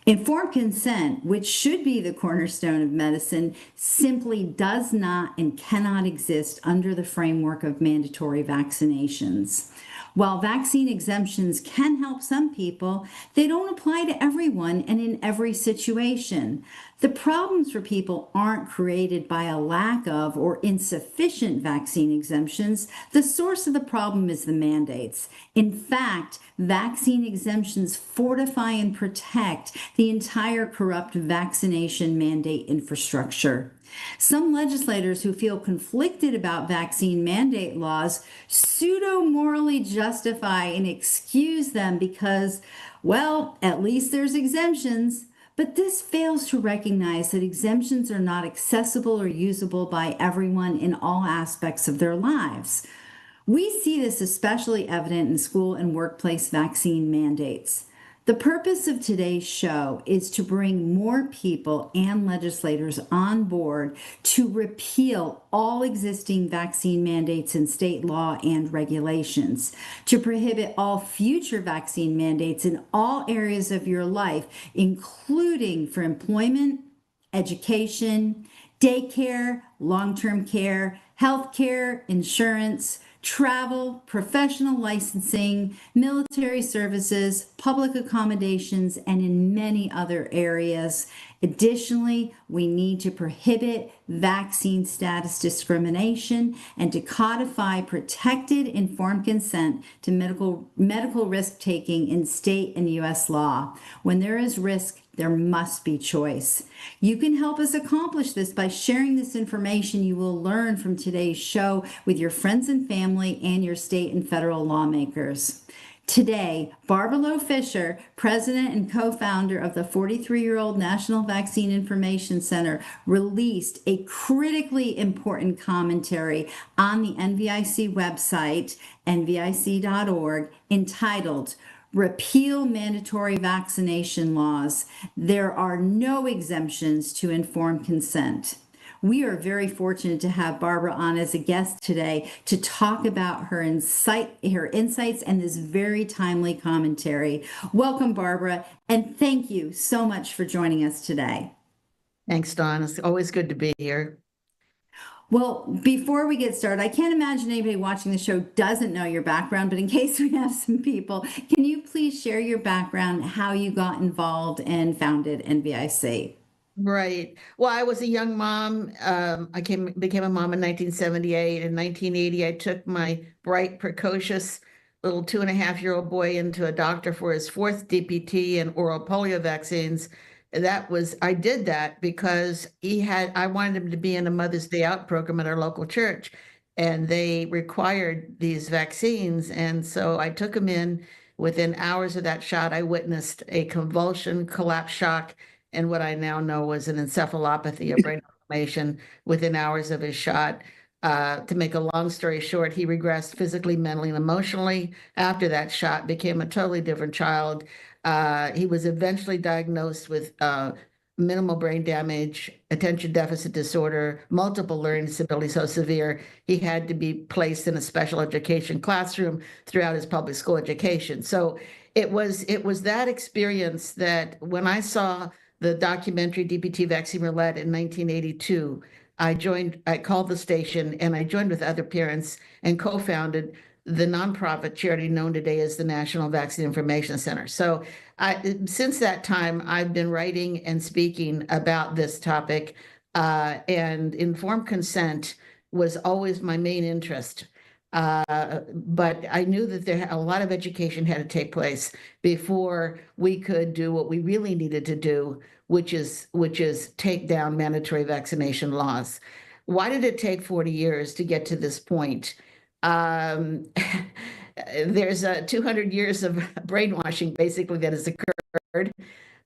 Speaker 8: Informed consent, which should be the cornerstone of medicine, simply does not and cannot exist under the framework of mandatory vaccinations. While vaccine exemptions can help some people, they don't apply to everyone and in every situation. The problems for people aren't created by a lack of or insufficient vaccine exemptions. The source of the problem is the mandates. In fact, vaccine exemptions fortify and protect the entire corrupt vaccination mandate infrastructure. Some legislators who feel conflicted about vaccine mandate laws pseudo-morally justify and excuse them because, well, at least there's exemptions. But this fails to recognize that exemptions are not accessible or usable by everyone in all aspects of their lives. We see this especially evident in school and workplace vaccine mandates. The purpose of today's show is to bring more people and legislators on board to repeal all existing vaccine mandates in state law and regulations, to prohibit all future vaccine mandates in all areas of your life, including for employment, education, daycare, long-term care, healthcare, insurance, travel, professional licensing, military services, public accommodations, and in many other areas. Additionally, we need to prohibit vaccine status discrimination and to codify protected informed consent to medical risk-taking in state and U.S. law. When there is risk, there must be choice. You can help us accomplish this by sharing this information you will learn from today's show with your friends and family and your state and federal lawmakers. Today, Barbara Loe Fisher, president and co-founder of the 43-year-old National Vaccine Information Center, released a critically important commentary on the NVIC website, nvic.org, entitled Repeal Mandatory Vaccination Laws. There are no exemptions to informed consent. We are very fortunate to have Barbara on as a guest today to talk about her insights and this very timely commentary. Welcome, Barbara, and thank you so much for joining us today.
Speaker 9: Thanks, Dawn. It's always good to be here.
Speaker 8: Well, before we get started, I can't imagine anybody watching the show doesn't know your background, but in case we have some people, can you please share your background, how you got involved and founded NVIC?
Speaker 9: Right. Well, I was a young mom. I became a mom in 1978. In 1980, I took my bright, precocious little 2.5-year-old boy into a doctor for his 4th DPT and oral polio vaccines. I did that because I wanted him to be in a Mother's Day Out program at our local church, and they required these vaccines. And so I took him in. Within hours of that shot, I witnessed a convulsion, collapse, shock, and what I now know was an encephalopathy, a brain inflammation within hours of his shot. To make a long story short, he regressed physically, mentally, and emotionally after that shot, became a totally different child. He was eventually diagnosed with minimal brain damage, attention deficit disorder, multiple learning disabilities so severe he had to be placed in a special education classroom throughout his public school education. So it was that experience that when I saw the documentary DPT Vaccine Roulette in 1982, I called the station and I joined with other parents and co-founded the nonprofit charity known today as the National Vaccine Information Center. So since that time, I've been writing and speaking about this topic, and informed consent was always my main interest. But I knew that a lot of education had to take place before we could do what we really needed to do, which is take down mandatory vaccination laws. Why did it take 40 years to get to this point? There's 200 years of brainwashing basically that has occurred,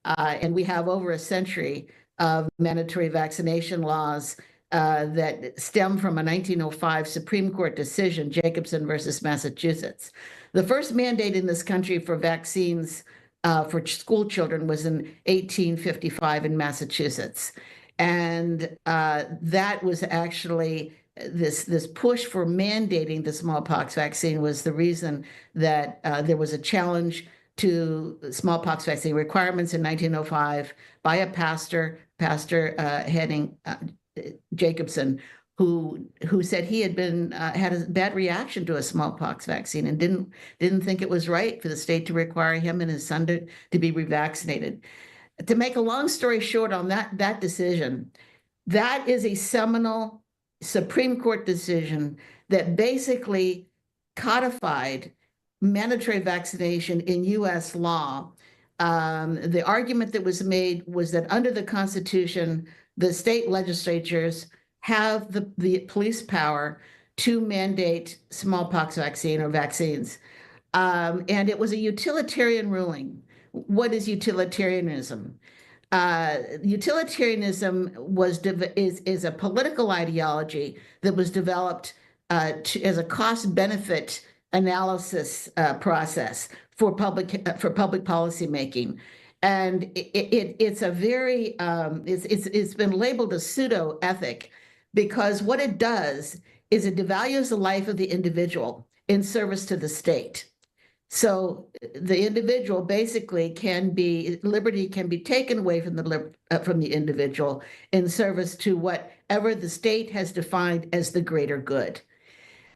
Speaker 9: and we have over a century of mandatory vaccination laws that stem from a 1905 Supreme Court decision, Jacobson versus Massachusetts. The first mandate in this country for vaccines for school children was in 1855 in Massachusetts. And that was actually this push for mandating the smallpox vaccine was the reason that there was a challenge to smallpox vaccine requirements in 1905 by a pastor heading Jacobson, who said he had had a bad reaction to a smallpox vaccine and didn't think it was right for the state to require him and his son to be revaccinated. To make a long story short on that decision, that is a seminal Supreme Court decision that basically codified mandatory vaccination in U.S. law. The argument that was made was that under the Constitution, the state legislatures have the police power to mandate smallpox vaccine or vaccines. And it was a utilitarian ruling. What is utilitarianism? Utilitarianism is a political ideology that was developed as a cost-benefit analysis process for public policy making. And it's been labeled a pseudo ethic because what it does is it devalues the life of the individual in service to the state. So the individual basically liberty can be taken away from the individual in service to whatever the state has defined as the greater good.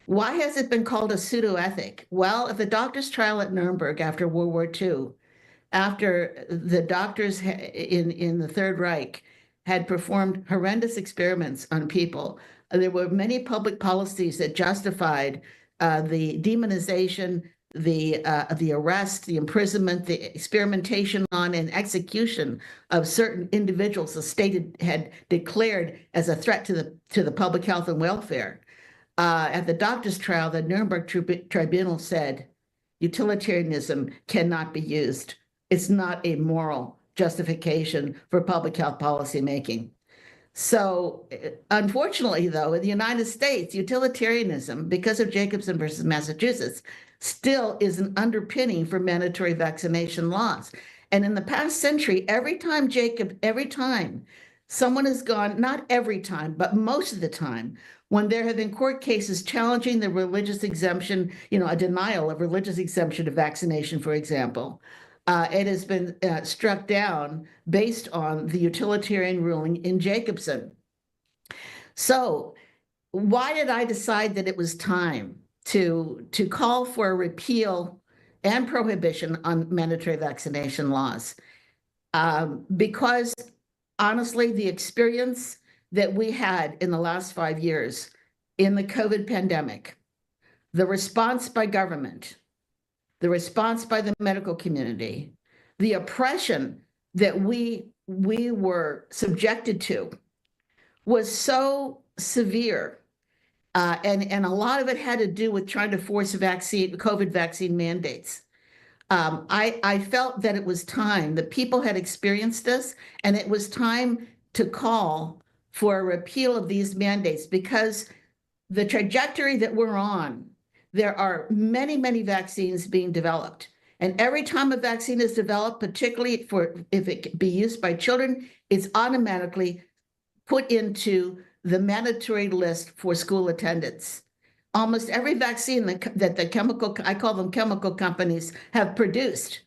Speaker 9: Why has it been called a pseudo-ethic? Well, at the doctor's trial at Nuremberg after World War II, after the doctors in the Third Reich had performed horrendous experiments on people, there were many public policies that justified the demonization, the arrest, the imprisonment, the experimentation on and execution of certain individuals the state had declared as a threat to the public health and welfare. At the doctor's trial, the Nuremberg Tribunal said, utilitarianism cannot be used. It's not a moral justification for public health policy making. So unfortunately, though, in the United States, utilitarianism, because of Jacobson versus Massachusetts, still is an underpinning for mandatory vaccination laws. And in the past century, every time someone has gone, not every time, but most of the time, when there have been court cases challenging the religious exemption, a denial of religious exemption to vaccination, for example, It has been struck down based on the utilitarian ruling in Jacobson. So why did I decide that it was time to call for a repeal and prohibition on mandatory vaccination laws? Because honestly, the experience that we had in the last 5 years in the COVID pandemic, the response by government, the response by the medical community, the oppression that we were subjected to was so severe. And a lot of it had to do with trying to force COVID vaccine mandates. I felt that it was time that people had experienced this, and it was time to call for a repeal of these mandates, because the trajectory that we're on, there are many, many vaccines being developed. And every time a vaccine is developed, particularly if it can be used by children, it's automatically put into the mandatory list for school attendance. Almost every vaccine that the I call them chemical companies, have produced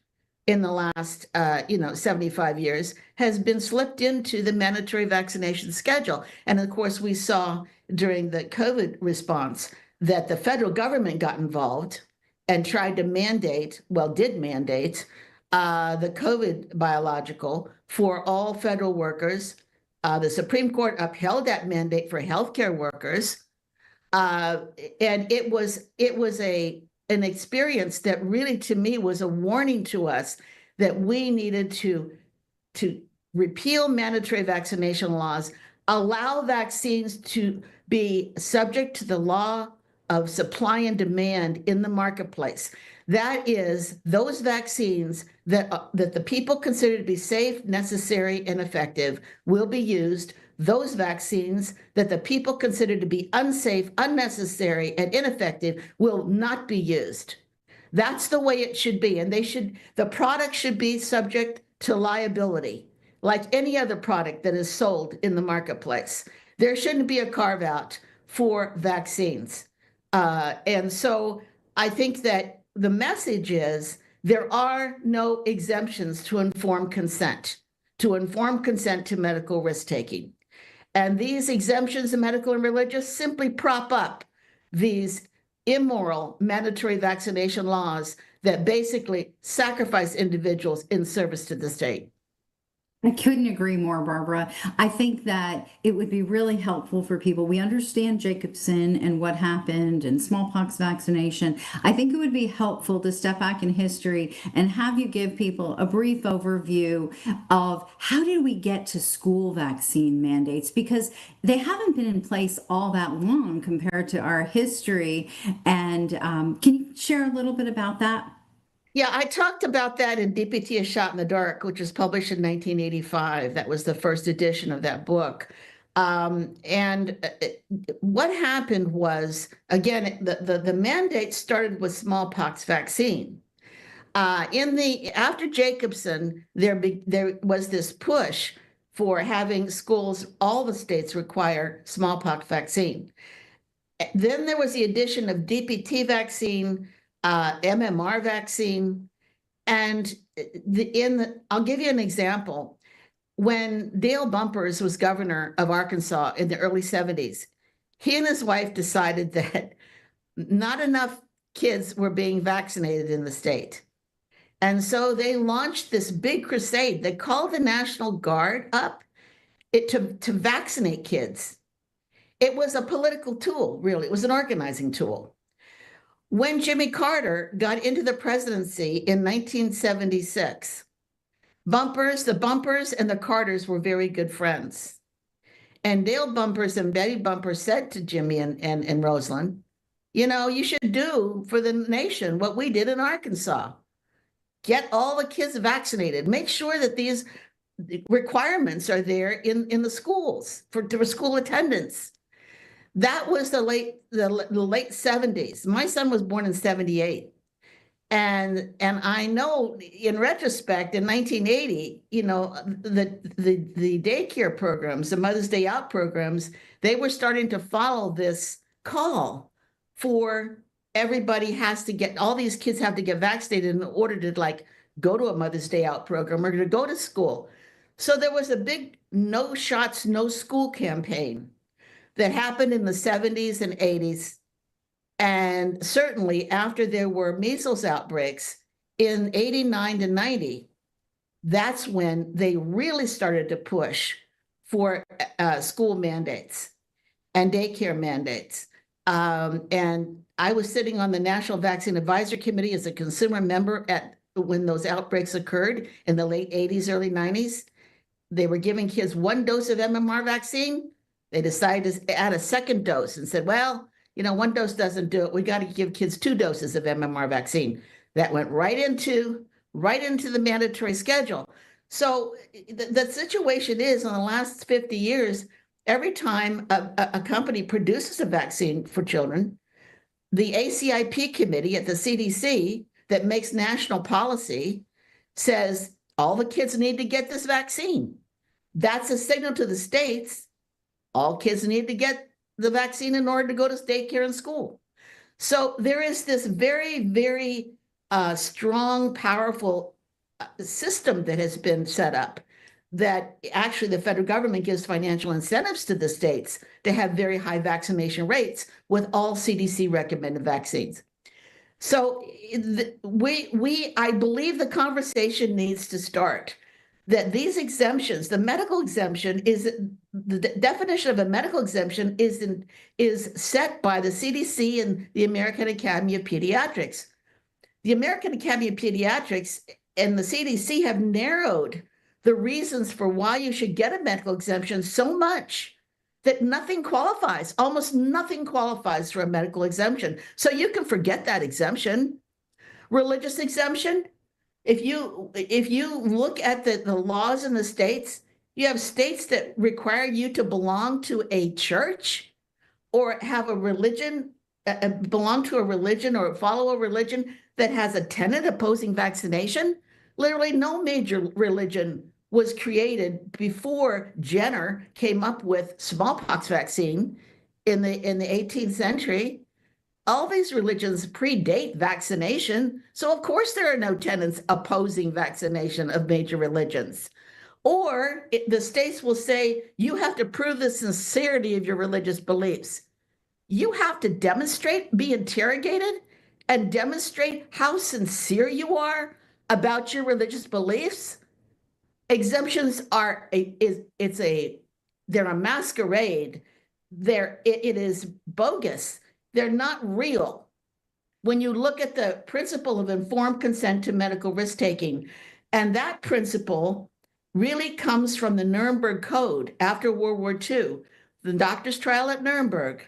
Speaker 9: in the last 75 years has been slipped into the mandatory vaccination schedule. And of course, we saw during the COVID response that the federal government got involved and tried to did mandate the COVID biological for all federal workers. The Supreme Court upheld that mandate for healthcare workers. And it was an experience that really, to me, was a warning to us that we needed to repeal mandatory vaccination laws, allow vaccines to be subject to the law of supply and demand in the marketplace. That is, those vaccines that the people consider to be safe, necessary, and effective will be used. Those vaccines that the people consider to be unsafe, unnecessary, and ineffective will not be used. That's the way it should be. And the product should be subject to liability, like any other product that is sold in the marketplace. There shouldn't be a carve out for vaccines. And so I think that the message is there are no exemptions to informed consent to medical risk taking. And these exemptions to medical and religious simply prop up these immoral mandatory vaccination laws that basically sacrifice individuals in service to the state.
Speaker 8: I couldn't agree more, Barbara. I think that it would be really helpful for people. We understand Jacobson and what happened and smallpox vaccination. I think it would be helpful to step back in history and have you give people a brief overview of how did we get to school vaccine mandates, because they haven't been in place all that long compared to our history. And can you share a little bit about that?
Speaker 9: Yeah, I talked about that in DPT, A Shot in the Dark, which was published in 1985. That was the first edition of that book. And what happened was, again, the mandate started with smallpox vaccine. After Jacobson, there was this push for having schools, all the states require smallpox vaccine. Then there was the addition of DPT vaccine, MMR vaccine. And I'll give you an example. When Dale Bumpers was governor of Arkansas in the early 70s, he and his wife decided that not enough kids were being vaccinated in the state. And so they launched this big crusade. They called the National Guard up to vaccinate kids. It was a political tool, really. It was an organizing tool. When Jimmy Carter got into the presidency in 1976, the Bumpers and the Carters were very good friends. And Dale Bumpers and Betty Bumpers said to Jimmy and Rosalind, you should do for the nation what we did in Arkansas. Get all the kids vaccinated. Make sure that these requirements are there in the schools for school attendance. That was the late 70s. My son was born in 78. And I know in retrospect, in 1980, the daycare programs, the Mother's Day Out programs, they were starting to follow this call for all these kids have to get vaccinated in order to go to a Mother's Day Out program, are going to go to school. So there was a big no shots, no school campaign that happened in the 70s and 80s. And certainly after there were measles outbreaks in 89 to 90, that's when they really started to push for school mandates and daycare mandates. And I was sitting on the National Vaccine Advisory Committee as a consumer member when those outbreaks occurred in the late 80s, early 90s. They were giving kids 1 dose of MMR vaccine. They decided to add a second dose and said, well, 1 dose doesn't do it. We got to give kids 2 doses of MMR vaccine. That went right into the mandatory schedule. So the situation is, in the last 50 years, every time a company produces a vaccine for children, the ACIP committee at the CDC that makes national policy says all the kids need to get this vaccine. That's a signal to the states. All kids need to get the vaccine in order to go to daycare and school. So there is this very, very strong, powerful system that has been set up that actually the federal government gives financial incentives to the states to have very high vaccination rates with all CDC recommended vaccines. So I believe the conversation needs to start that these exemptions, the medical exemption is the definition of a medical exemption is set by the CDC and the American Academy of Pediatrics. The American Academy of Pediatrics and the CDC have narrowed the reasons for why you should get a medical exemption so much that nothing qualifies, almost nothing qualifies for a medical exemption. So you can forget that exemption. Religious exemption, if you look at the laws in the states, you have states that require you to belong to a church or have a religion, belong to a religion or follow a religion that has a tenet opposing vaccination. Literally no major religion was created before Jenner came up with smallpox vaccine in the 18th century. All these religions predate vaccination. So of course there are no tenets opposing vaccination of major religions. Or the states will say, you have to prove the sincerity of your religious beliefs. You have to demonstrate, be interrogated, and demonstrate how sincere you are about your religious beliefs. Exemptions are they're a masquerade. It is bogus. They're not real. When you look at the principle of informed consent to medical risk taking, and that principle really comes from the Nuremberg Code after World War II, the doctor's trial at Nuremberg,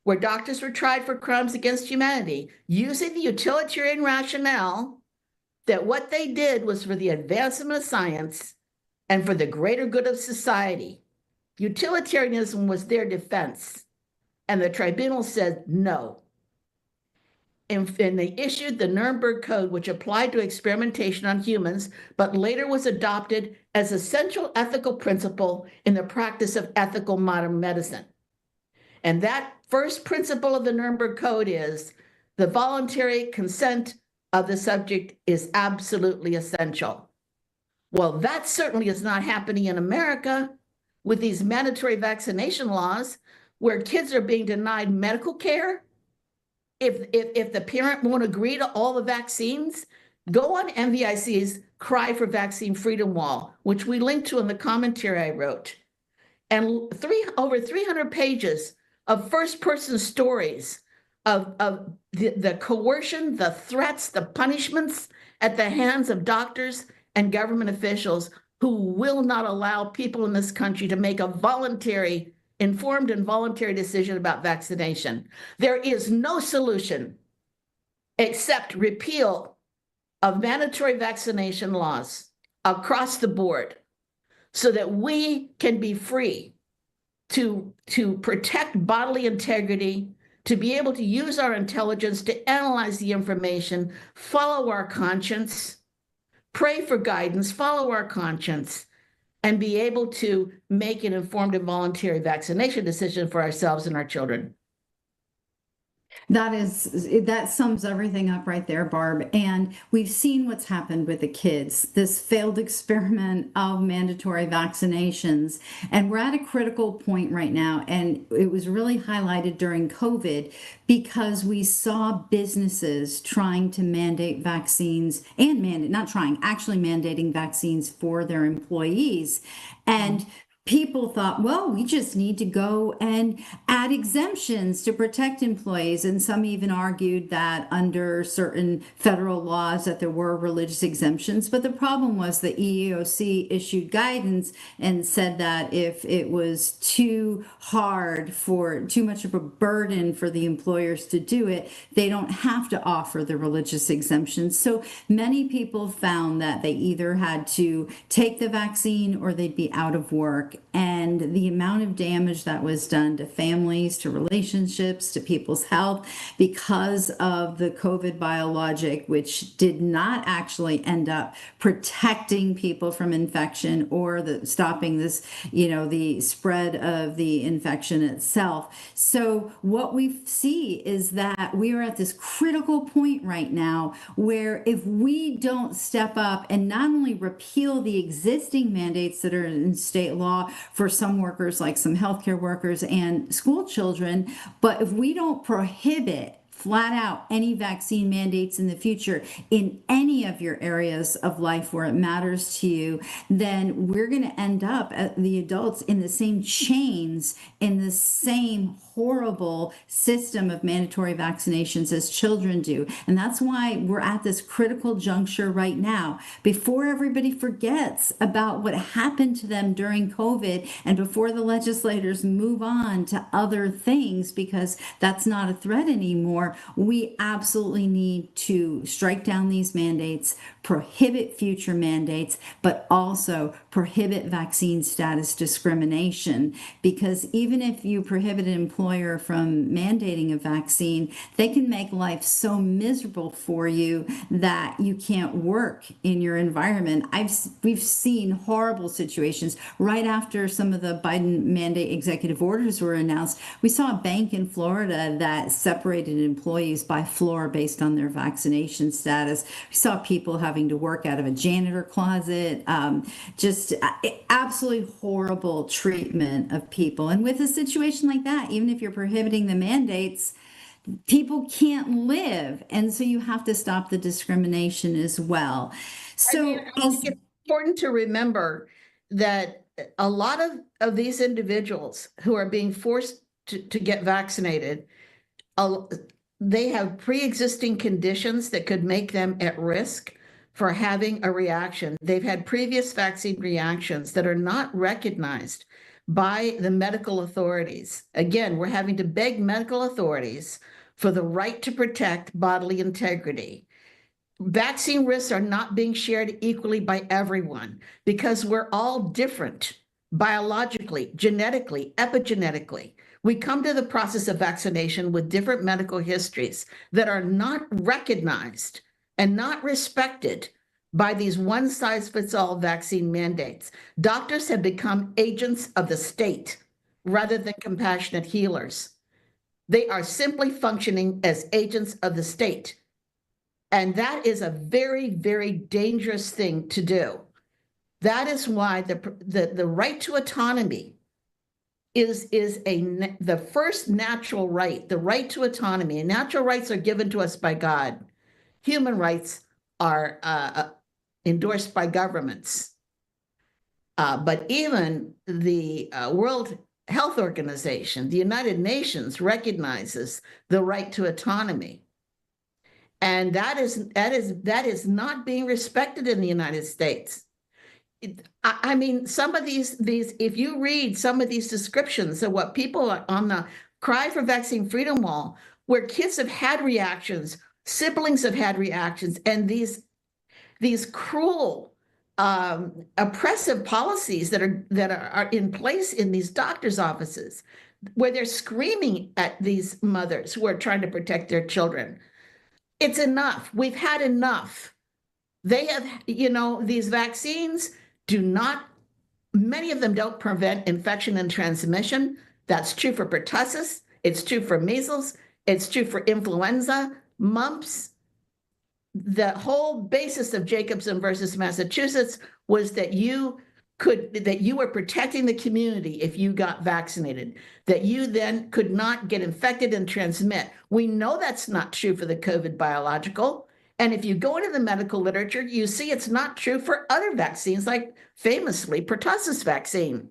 Speaker 9: where doctors were tried for crimes against humanity, using the utilitarian rationale that what they did was for the advancement of science and for the greater good of society. Utilitarianism was their defense. And the tribunal said no. And they issued the Nuremberg Code, which applied to experimentation on humans, but later was adopted as a central ethical principle in the practice of ethical modern medicine. And that first principle of the Nuremberg Code is the voluntary consent of the subject is absolutely essential. Well, that certainly is not happening in America with these mandatory vaccination laws, where kids are being denied medical care. If the parent won't agree to all the vaccines, go on NVIC's Cry for Vaccine Freedom Wall, which we linked to in the commentary I wrote. And over 300 pages of first-person stories of the coercion, the threats, the punishments at the hands of doctors and government officials who will not allow people in this country to make a informed and voluntary decision about vaccination. There is no solution except repeal of mandatory vaccination laws across the board so that we can be free to protect bodily integrity, to be able to use our intelligence to analyze the information, follow our conscience, pray for guidance, follow our conscience, and be able to make an informed and voluntary vaccination decision for ourselves and our children.
Speaker 8: That sums everything up right there, Barb. And we've seen what's happened with the kids, this failed experiment of mandatory vaccinations. And we're at a critical point right now. And it was really highlighted during COVID because we saw businesses trying to mandate vaccines and actually mandating vaccines for their employees. And people thought, well, we just need to go and add exemptions to protect employees. And some even argued that under certain federal laws that there were religious exemptions. But the problem was the EEOC issued guidance and said that if it was too much of a burden for the employers to do it, they don't have to offer the religious exemptions. So many people found that they either had to take the vaccine or they'd be out of work. And the amount of damage that was done to families, to relationships, to people's health because of the COVID biologic, which did not actually end up protecting people from infection or stopping this, the spread of the infection itself. So what we see is that we are at this critical point right now where if we don't step up and not only repeal the existing mandates that are in state law for some workers, like some healthcare workers and school children, but if we don't prohibit flat out any vaccine mandates in the future in any of your areas of life where it matters to you, then we're going to end up the adults in the same chains, in the same horrible system of mandatory vaccinations as children do. And that's why we're at this critical juncture right now. Before everybody forgets about what happened to them during COVID and before the legislators move on to other things, because that's not a threat anymore, we absolutely need to strike down these mandates, prohibit future mandates, but also prohibit vaccine status discrimination. Because even if you prohibit an employer from mandating a vaccine, they can make life so miserable for you that you can't work in your environment. We've seen horrible situations right after some of the Biden mandate executive orders were announced. We saw a bank in Florida that separated employees by floor based on their vaccination status. We saw people having to work out of a janitor closet, just absolutely horrible treatment of people. And with a situation like that, even if you're prohibiting the mandates, people can't live. And so you have to stop the discrimination as well. So
Speaker 9: I think it's important to remember that a lot of these individuals who are being forced to get vaccinated, they have pre-existing conditions that could make them at risk for having a reaction. They've had previous vaccine reactions that are not recognized by the medical authorities. Again, we're having to beg medical authorities for the right to protect bodily integrity. Vaccine risks are not being shared equally by everyone because we're all different biologically, genetically, epigenetically. We come to the process of vaccination with different medical histories that are not recognized and not respected by these one-size-fits-all vaccine mandates. Doctors have become agents of the state rather than compassionate healers. They are simply functioning as agents of the state. And that is a very, very dangerous thing to do. That is why the right to autonomy is the first natural right, the right to autonomy. And natural rights are given to us by God. Human rights are endorsed by governments. But even the World Health Organization, the United Nations, recognizes the right to autonomy. And that is not being respected in the United States. I mean, some of these, if you read some of these descriptions of what people are on the Cry for Vaccine Freedom wall, where kids have had reactions, siblings have had reactions, and these cruel, oppressive policies that are in place in these doctors' offices, where they're screaming at these mothers who are trying to protect their children. It's enough. We've had enough. They have, these vaccines many of them don't prevent infection and transmission. That's true for pertussis. It's true for measles. It's true for influenza, mumps. The whole basis of Jacobson versus Massachusetts was that you were protecting the community if you got vaccinated, that you then could not get infected and transmit. We know that's not true for the COVID biological. And if you go into the medical literature, you see it's not true for other vaccines, like famously pertussis vaccine.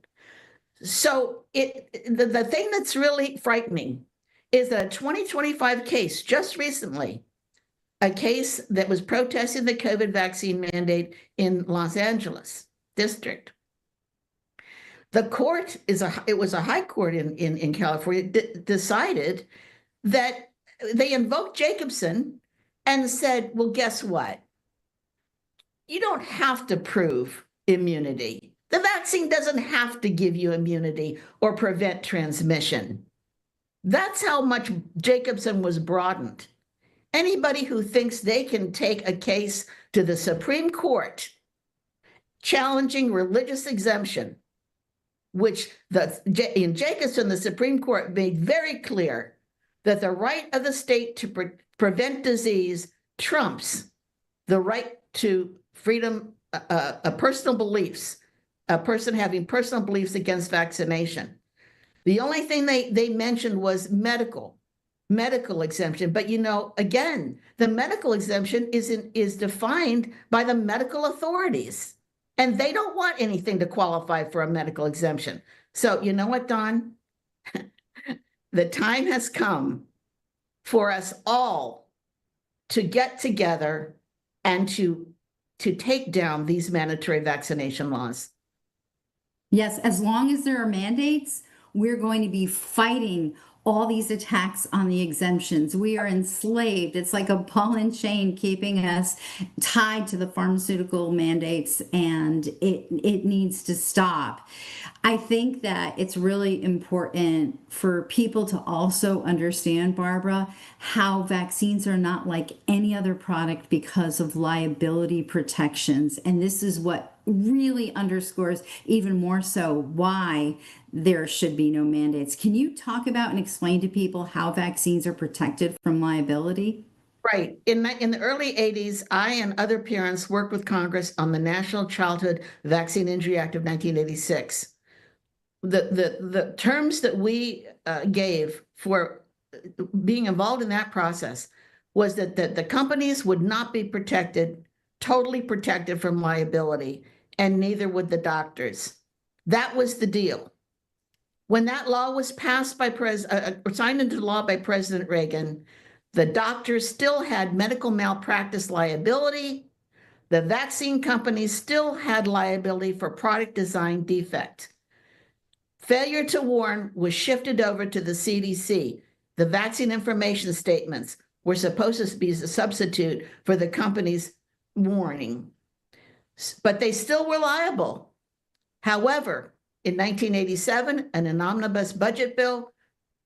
Speaker 9: So the thing that's really frightening is that a 2025 case just recently, a case that was protesting the COVID vaccine mandate in Los Angeles district. The court it was a high court in California decided that they invoked Jacobson and said, well, guess what? You don't have to prove immunity. The vaccine doesn't have to give you immunity or prevent transmission. That's how much Jacobson was broadened. Anybody who thinks they can take a case to the Supreme Court challenging religious exemption, which in Jacobson, the Supreme Court made very clear that the right of the state to prevent disease trumps the right to freedom, personal beliefs, a person having personal beliefs against vaccination. The only thing they mentioned was medical exemption. But again, the medical exemption is defined by the medical authorities. And they don't want anything to qualify for a medical exemption. So you know what, Don? The time has come for us all to get together and to take down these mandatory vaccination laws.
Speaker 8: Yes, as long as there are mandates, we're going to be fighting all these attacks on the exemptions. We are enslaved. It's like a ball and chain keeping us tied to the pharmaceutical mandates, and it needs to stop. I think that it's really important for people to also understand, Barbara, how vaccines are not like any other product because of liability protections. And this is what really underscores even more so why there should be no mandates. Can you talk about and explain to people how vaccines are protected from liability?
Speaker 9: Right. In the early 80s, I and other parents worked with Congress on the National Childhood Vaccine Injury Act of 1986. The terms that we gave for being involved in that process was that the companies would not be totally protected from liability, and neither would the doctors. That was the deal. When that law was passed signed into law by President Reagan, the doctors still had medical malpractice liability. The vaccine companies still had liability for product design defect. Failure to warn was shifted over to the CDC. The vaccine information statements were supposed to be a substitute for the company's warning, but they still were liable. However, in 1987, in an omnibus budget bill,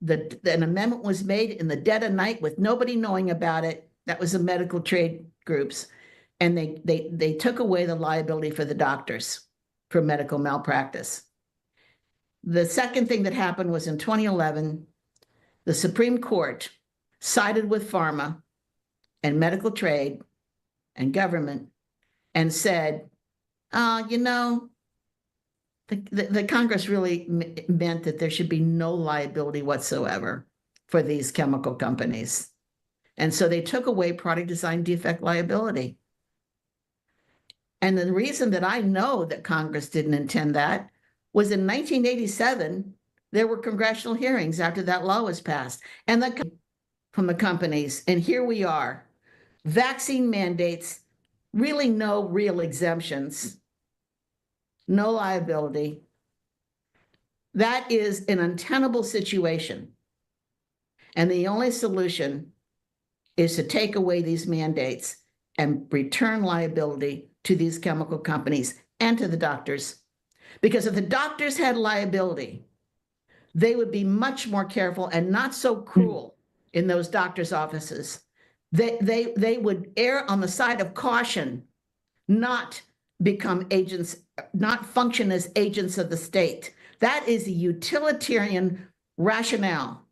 Speaker 9: an amendment was made in the dead of night with nobody knowing about it. That was the medical trade groups. And they took away the liability for the doctors for medical malpractice. The second thing that happened was in 2011, the Supreme Court sided with pharma and medical trade and government and said, the Congress really meant that there should be no liability whatsoever for these chemical companies. And so they took away product design defect liability. And the reason that I know that Congress didn't intend that was in 1987, there were congressional hearings after that law was passed, and from the companies, and here we are. Vaccine mandates, really no real exemptions, no liability. That is an untenable situation. And the only solution is to take away these mandates and return liability to these chemical companies and to the doctors. Because if the doctors had liability, they would be much more careful and not so cruel in those doctors' offices. They would err on the side of caution, not become agents, not function as agents of the state. That is a utilitarian rationale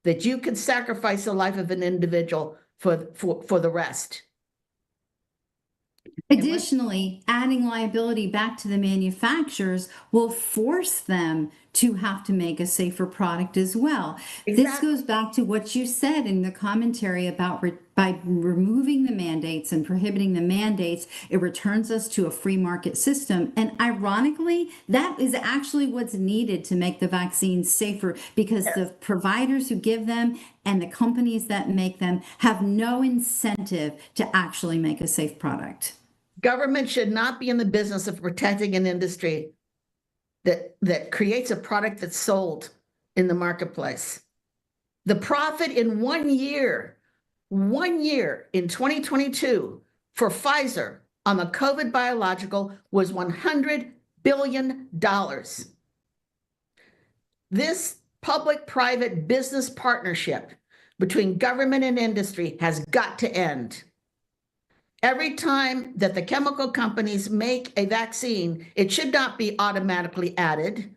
Speaker 9: that you can sacrifice the life of an individual for the rest.
Speaker 8: Additionally, adding liability back to the manufacturers will force them to have to make a safer product as well. This
Speaker 9: Exactly.
Speaker 8: goes back to what you said in the commentary about by removing the mandates and prohibiting the mandates, it returns us to a free market system. And ironically, that is actually what's needed to make the vaccines safer, because the providers who give them and the companies that make them have no incentive to actually make a safe product.
Speaker 9: Government should not be in the business of protecting an industry that creates a product that's sold in the marketplace. The profit in 1 year in 2022 for Pfizer on the COVID biological was $100 billion. This public-private business partnership between government and industry has got to end. Every time that the chemical companies make a vaccine, it should not be automatically added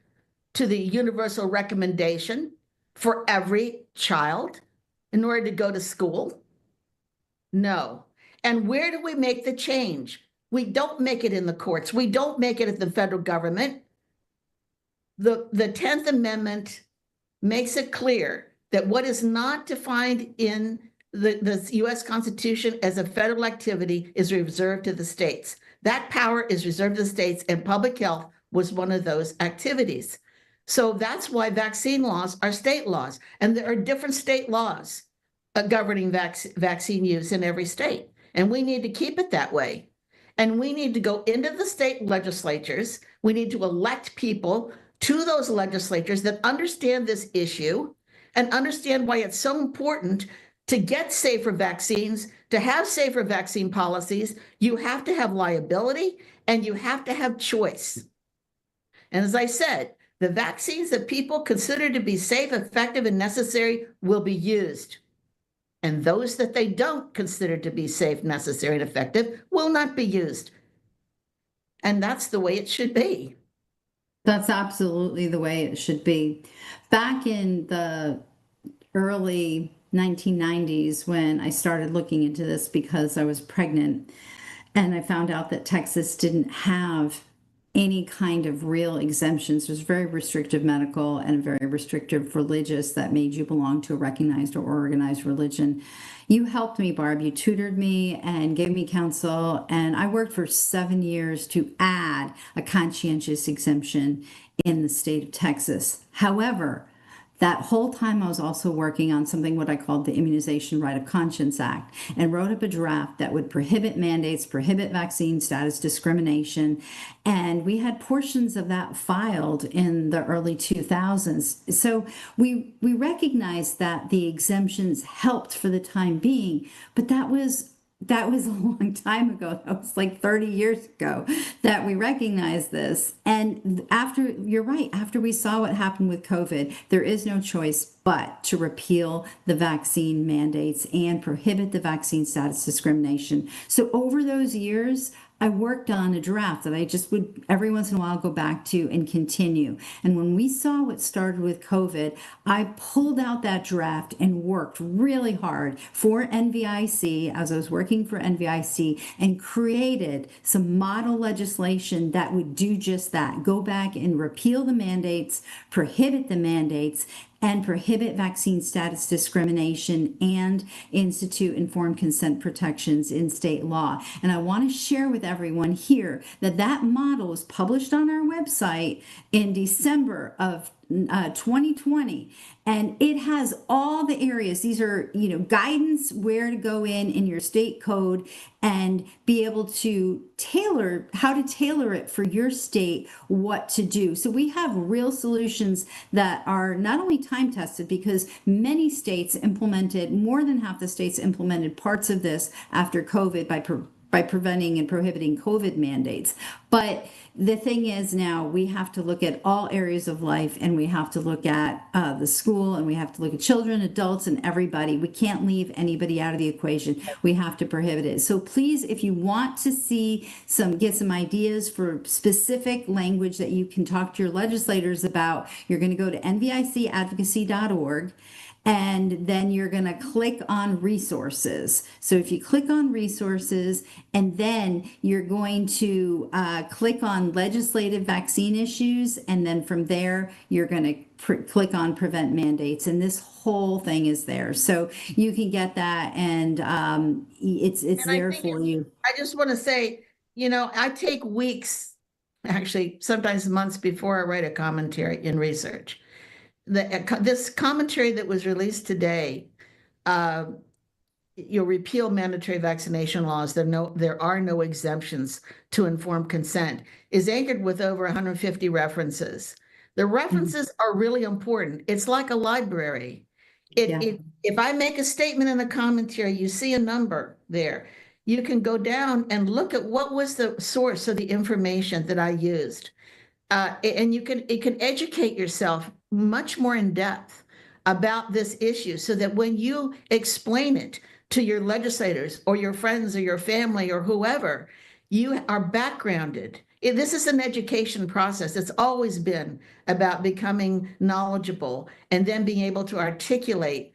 Speaker 9: to the universal recommendation for every child in order to go to school. No. And where do we make the change? We don't make it in the courts. We don't make it at the federal government. The 10th Amendment makes it clear that what is not defined in the U.S. Constitution as a federal activity is reserved to the states. That power is reserved to the states, and public health was one of those activities. So that's why vaccine laws are state laws, and there are different state laws governing vaccine use in every state, and we need to keep it that way. And we need to go into the state legislatures. We need to elect people to those legislatures that understand this issue and understand why it's so important to get safer vaccines, to have safer vaccine policies. You have to have liability and you have to have choice. And as I said, the vaccines that people consider to be safe, effective, and necessary will be used. And those that they don't consider to be safe, necessary, and effective will not be used. And that's the way it should be.
Speaker 8: That's absolutely the way it should be. Back in the early 1990s, when I started looking into this because I was pregnant, and I found out that Texas didn't have any kind of real exemptions. It was very restrictive medical and very restrictive religious that made you belong to a recognized or organized religion. You helped me, Barb. You tutored me and gave me counsel, and I worked for 7 years to add a conscientious exemption in the state of Texas. However, that whole time I was also working on something what I called the Immunization Right of Conscience Act, and wrote up a draft that would prohibit mandates, prohibit vaccine status discrimination. And we had portions of that filed in the early 2000s. So we recognized that the exemptions helped for the time being, but that was a long time ago. That was like 30 years ago that we recognized this. And after, you're right, after we saw what happened with COVID, there is no choice but to repeal the vaccine mandates and prohibit the vaccine status discrimination. So over those years, I worked on a draft that I just would every once in a while go back to and continue. And when we saw what started with COVID, I pulled out that draft and worked really hard for NVIC as I was working for NVIC, and created some model legislation that would do just that. Go back and repeal the mandates, prohibit the mandates, and prohibit vaccine status discrimination and institute informed consent protections in state law. And I want to share with everyone here that that model was published on our website in December of 2020, and it has all the areas. These are, guidance where to go in your state code and be able to how to tailor it for your state, what to do. So we have real solutions that are not only time tested, because many states implemented, more than half the states implemented parts of this after COVID by preventing and prohibiting COVID mandates. But the thing is, now we have to look at all areas of life, and we have to look at the school, and we have to look at children, adults, and everybody. We can't leave anybody out of the equation. We have to prohibit it. So please, if you want to get some ideas for specific language that you can talk to your legislators about, you're going to go to nvicadvocacy.org. and then you're going to click on resources. So if you click on resources, and then you're going to click on legislative vaccine issues, and then from there you're going to click on prevent mandates, and this whole thing is there, so you can get that, and it's there for you.
Speaker 9: I just want to say, I take weeks, actually sometimes months, before I write a commentary in research. This commentary that was released today, you'll repeal mandatory vaccination laws. There are no exemptions to informed consent, is anchored with over 150 references. The references are really important. It's like a library. If I make a statement in a commentary, you see a number there. You can go down and look at what was the source of the information that I used. And it can educate yourself much more in depth about this issue, so that when you explain it to your legislators or your friends or your family or whoever, you are backgrounded. This is an education process. It's always been about becoming knowledgeable and then being able to articulate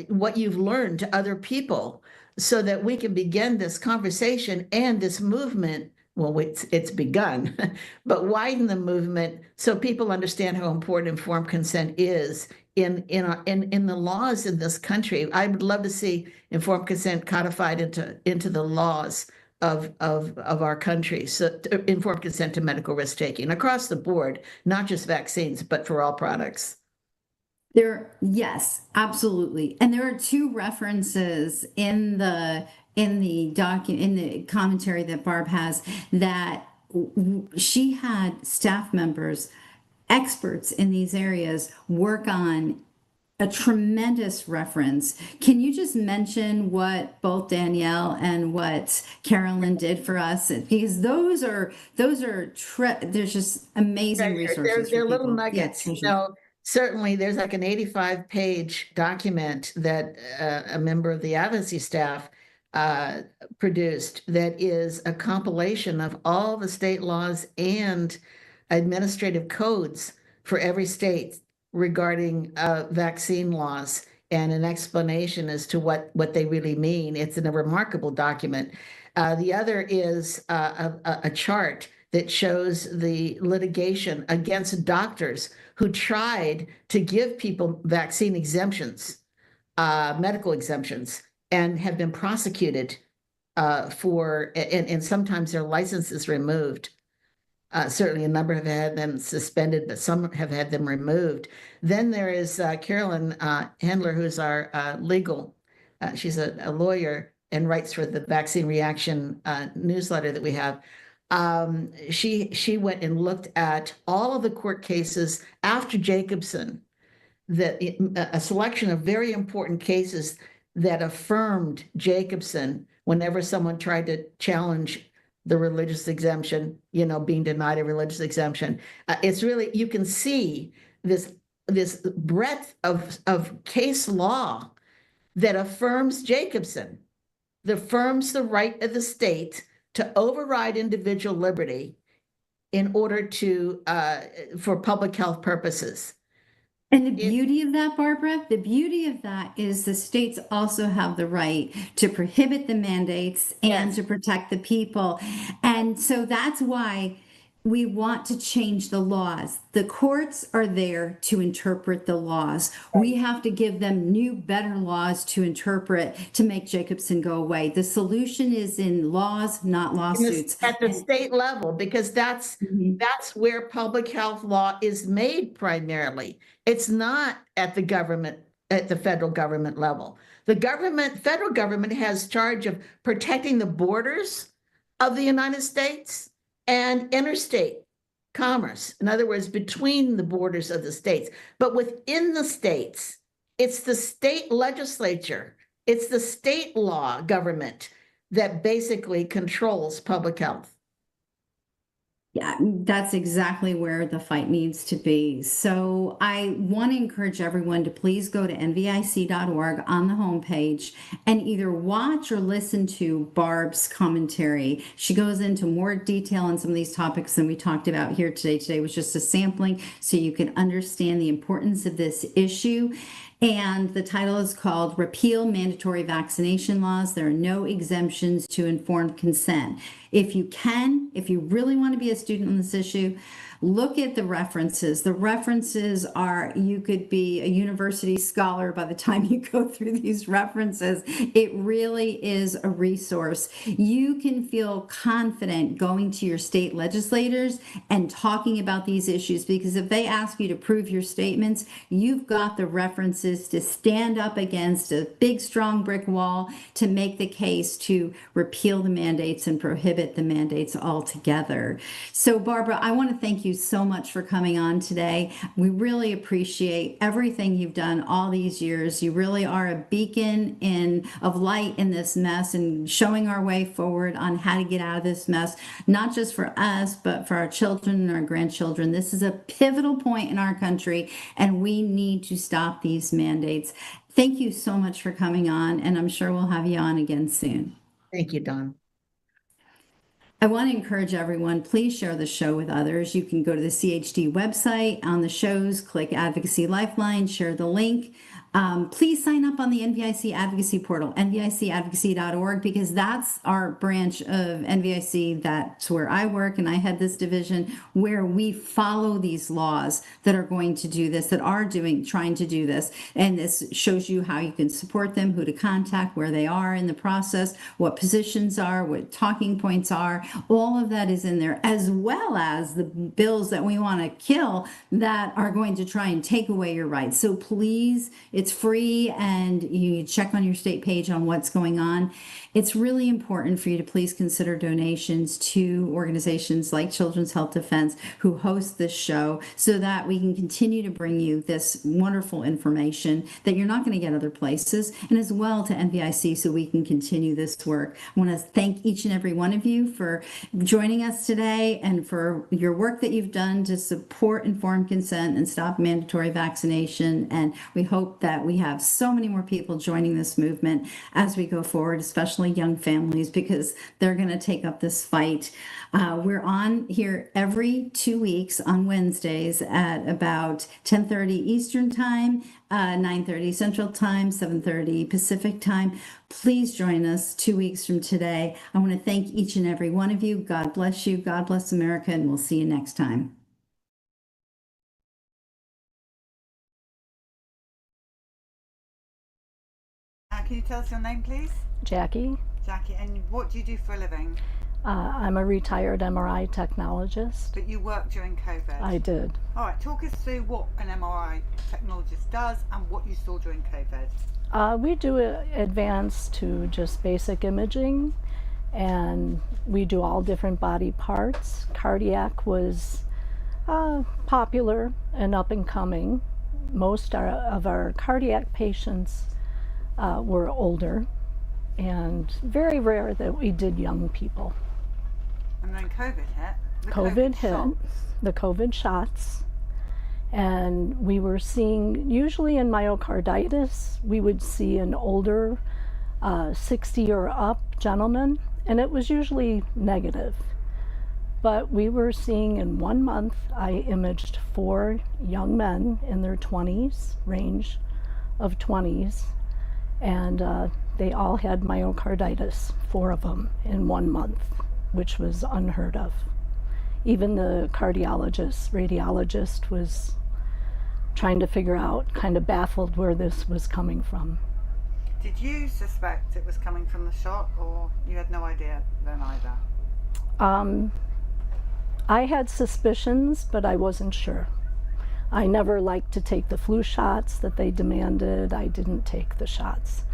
Speaker 9: what you've learned to other people, so that we can begin this conversation and this movement. Well, it's begun, but widen the movement so people understand how important informed consent is in the laws in this country. I would love to see informed consent codified into the laws of our country. So informed consent to medical risk taking across the board, not just vaccines, but for all products.
Speaker 8: Yes, absolutely. And there are two references in the commentary that Barb has, that she had staff members, experts in these areas, work on a tremendous reference. Can you just mention what both Danielle and what Carolyn did for us? Because those are there's just amazing resources.
Speaker 9: They're little nuggets. Certainly there's like an 85-page document that a member of the advocacy staff produced, that is a compilation of all the state laws and administrative codes for every state regarding vaccine laws, and an explanation as to what they really mean. It's a remarkable document. The other is a chart that shows the litigation against doctors who tried to give people vaccine exemptions, medical exemptions, and have been prosecuted and sometimes their licenses removed. Certainly a number have had them suspended, but some have had them removed. Then there is Carolyn Handler, who's our legal, she's a lawyer and writes for the Vaccine Reaction newsletter that we have. She went and looked at all of the court cases after Jacobson, a selection of very important cases that affirmed Jacobson whenever someone tried to challenge the religious exemption, being denied a religious exemption. It's really, you can see this breadth of case law that affirms Jacobson, that affirms the right of the state to override individual liberty in order to for public health purposes.
Speaker 8: And the beauty of that, Barbara, the beauty of that is the states also have the right to prohibit the mandates and to protect the people. And so that's why we want to change the laws. The courts are there to interpret the laws. We have to give them new, better laws to interpret, to make Jacobson go away. The solution is in laws, not lawsuits.
Speaker 9: At the state level, because that's where public health law is made primarily. It's not at the federal government level. The federal government has charge of protecting the borders of the United States and interstate commerce. In other words, between the borders of the states. But within the states, it's the state legislature, it's the state law government that basically controls public health.
Speaker 8: Yeah, that's exactly where the fight needs to be. So I want to encourage everyone to please go to nvic.org on the homepage and either watch or listen to Barb's commentary. She goes into more detail on some of these topics than we talked about here today. Today was just a sampling so you can understand the importance of this issue. And the title is called Repeal Mandatory Vaccination Laws. There are no exemptions to informed consent. If you really want to be a student on this issue, look at the references. The references are, you could be a university scholar by the time you go through these references. It really is a resource. You can feel confident going to your state legislators and talking about these issues, because if they ask you to prove your statements, you've got the references to stand up against a big, strong brick wall to make the case to repeal the mandates and prohibit the mandates altogether. So, Barbara, I want to thank you so much for coming on today. We really appreciate everything you've done all these years. You really are a beacon of light in this mess and showing our way forward on how to get out of this mess, not just for us, but for our children and our grandchildren. This is a pivotal point in our country, and we need to stop these mandates. Thank you so much for coming on, and I'm sure we'll have you on again soon.
Speaker 9: Thank you, Dawn.
Speaker 8: I want to encourage everyone, please share the show with others. You can go to the CHD website, on the shows, click Advocacy Lifeline, share the link. Please sign up on the NVIC Advocacy portal, nvicadvocacy.org, because that's our branch of NVIC. That's where I work, and I head this division where we follow these laws that are going to do this, that are trying to do this. And this shows you how you can support them, who to contact, where they are in the process, what positions are, what talking points are. All of that is in there, as well as the bills that we want to kill that are going to try and take away your rights. So please, it's free, and you check on your state page on what's going on. It's really important for you to please consider donations to organizations like Children's Health Defense, who host this show, so that we can continue to bring you this wonderful information that you're not going to get other places, and as well to NVIC, so we can continue this work. I want to thank each and every one of you for joining us today and for your work that you've done to support informed consent and stop mandatory vaccination. And we hope that we have so many more people joining this movement as we go forward, especially young families, because they're going to take up this fight. We're on here every 2 weeks on Wednesdays at about 10:30 Eastern Time, 9:30 Central Time, 7:30 Pacific Time. Please join us 2 weeks from today. I want to thank each and every one of you. God bless you. God bless America, and we'll see you next time.
Speaker 4: Can you tell us your name, please?
Speaker 10: Jackie.
Speaker 4: Jackie, and what do you do for a living?
Speaker 10: I'm a retired MRI technologist.
Speaker 4: But you worked during COVID.
Speaker 10: I did.
Speaker 4: All right, talk us through what an MRI technologist does and what you saw during COVID.
Speaker 10: We do advanced to just basic imaging, and we do all different body parts. Cardiac was popular and up and coming. Most of our cardiac patients were older, and very rare that we did young people.
Speaker 4: And then COVID hit.
Speaker 10: The COVID shots, and we were seeing, usually in myocarditis, we would see an older 60 or up gentleman, and it was usually negative. But we were seeing in 1 month, I imaged 4 young men in their 20s, range of 20s, and they all had myocarditis, 4 of them in 1 month, which was unheard of. Even the cardiologist, radiologist was trying to figure out, kind of baffled where this was coming from.
Speaker 4: Did you suspect it was coming from the shot, or you had no idea then either?
Speaker 10: I had suspicions, but I wasn't sure. I never liked to take the flu shots that they demanded. I didn't take the shots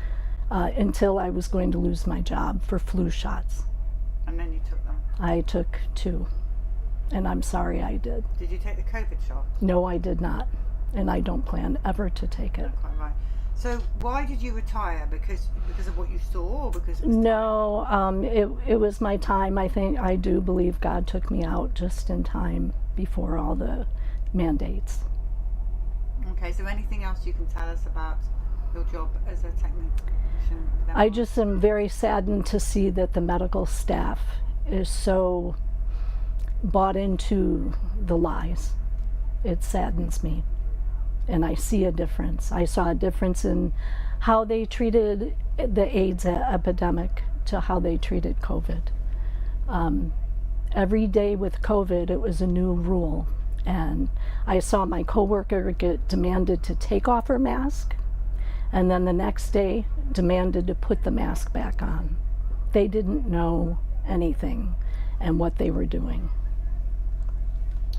Speaker 10: until I was going to lose my job for flu shots.
Speaker 4: And then you took them?
Speaker 10: I took 2, and I'm sorry I did.
Speaker 4: Did you take the COVID shot?
Speaker 10: No, I did not, and I don't plan ever to take it.
Speaker 4: Quite right. So why did you retire? Because of what you saw, or because it was
Speaker 10: No, it was my time. I do believe God took me out just in time before all the mandates.
Speaker 4: Okay, so anything else you can tell us about your job as a technician?
Speaker 10: I just am very saddened to see that the medical staff is so bought into the lies. It saddens me. and I see a difference. I saw a difference in how they treated the AIDS epidemic to how they treated COVID. Every day with COVID, it was a new rule. And I saw my coworker get demanded to take off her mask, and then the next day demanded to put the mask back on. They didn't know anything and what they were doing.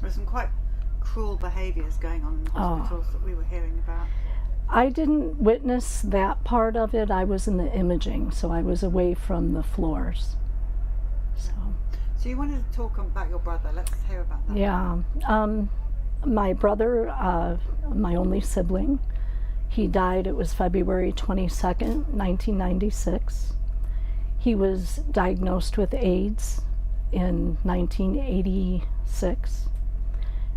Speaker 4: There's some quite cruel behaviours going on in hospitals that we were hearing about.
Speaker 10: I didn't witness that part of it. I was in the imaging, so I was away from the floors.
Speaker 4: So you wanted to talk about your brother. Let's hear about that.
Speaker 10: Yeah. My brother, my only sibling, he died, it was February 22nd, 1996. He was diagnosed with AIDS in 1986.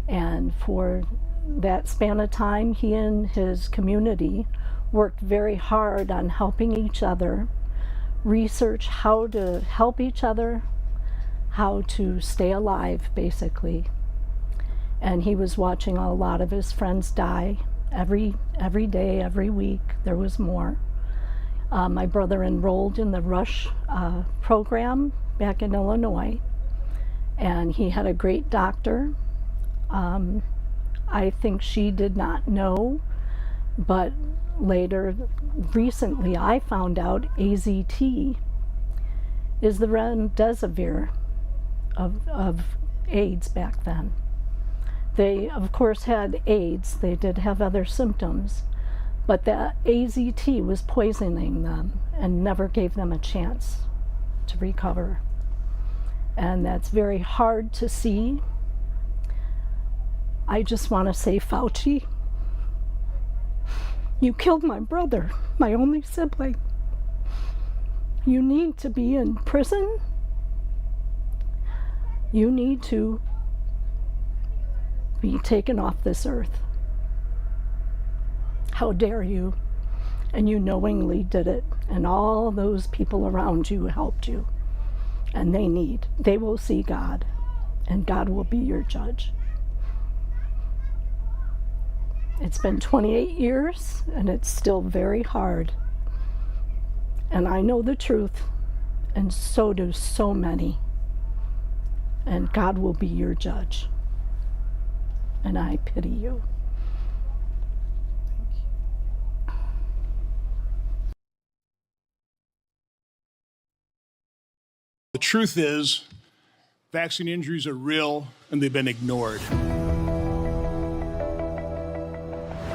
Speaker 10: And for that span of time, he and his community worked very hard on helping each other, research how to help each other, how to stay alive, basically. And he was watching a lot of his friends die every day, every week. There was more. My brother enrolled in the Rush program back in Illinois, and he had a great doctor. I think she did not know, but recently I found out AZT is the remdesivir of AIDS back then. They, of course, had AIDS. They did have other symptoms, but the AZT was poisoning them and never gave them a chance to recover. And that's very hard to see. I just want to say, Fauci, you killed my brother, my only sibling. You need to be in prison. You need to be taken off this earth. How dare you? And you knowingly did it, and all those people around you helped you. And they will see God, and God will be your judge. It's been 28 years, and it's still very hard. And I know the truth, and so do so many. And God will be your judge. And I pity you.
Speaker 11: The truth is, vaccine injuries are real and they've been ignored.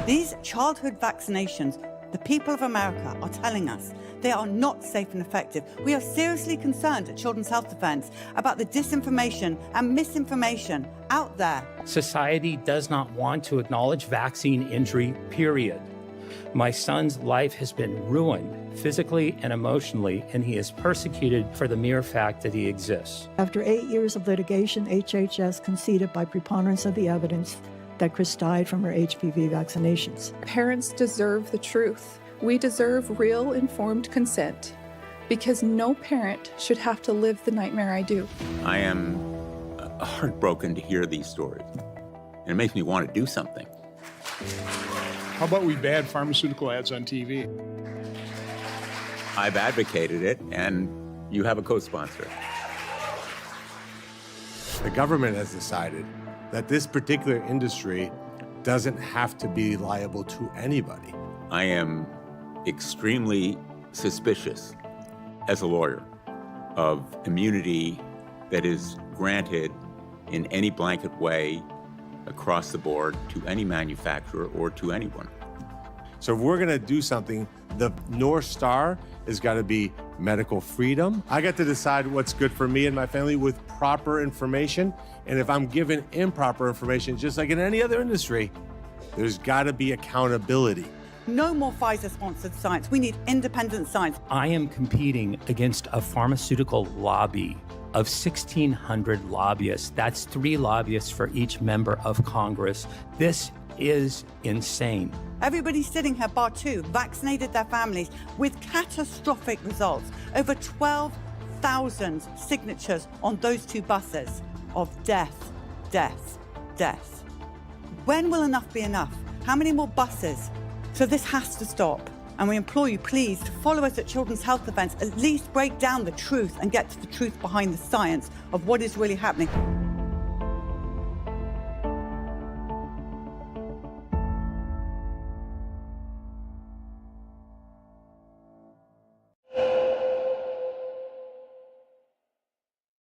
Speaker 12: These childhood vaccinations, the people of America are telling us they are not safe and effective. We are seriously concerned at Children's Health Defense about the disinformation and misinformation out there.
Speaker 13: Society does not want to acknowledge vaccine injury, period. My son's life has been ruined physically and emotionally, and he is persecuted for the mere fact that he exists.
Speaker 14: After 8 years of litigation, HHS conceded by preponderance of the evidence that Chris died from her HPV vaccinations.
Speaker 15: Parents deserve the truth. We deserve real informed consent, because no parent should have to live the nightmare I do.
Speaker 16: I am heartbroken to hear these stories, and it makes me want to do something.
Speaker 11: How about we ban pharmaceutical ads on TV?
Speaker 16: I've advocated it, and you have a co-sponsor.
Speaker 17: The government has decided that this particular industry doesn't have to be liable to anybody.
Speaker 16: I am extremely suspicious as a lawyer of immunity that is granted in any blanket way across the board to any manufacturer or to anyone.
Speaker 17: So if we're gonna do something, the North Star has gotta be medical freedom. I get to decide what's good for me and my family with proper information. And if I'm given improper information, just like in any other industry, there's gotta be accountability.
Speaker 12: No more Pfizer-sponsored science. We need independent science.
Speaker 13: I am competing against a pharmaceutical lobby of 1,600 lobbyists. That's 3 lobbyists for each member of Congress. This is insane.
Speaker 12: Everybody sitting here, bar 2, vaccinated their families with catastrophic results. Over 12,000 signatures on those 2 buses of death, death, death. When will enough be enough? How many more buses? So this has to stop. And we implore you, please, to follow us at Children's Health Defence, at least break down the truth and get to the truth behind the science of what is really happening.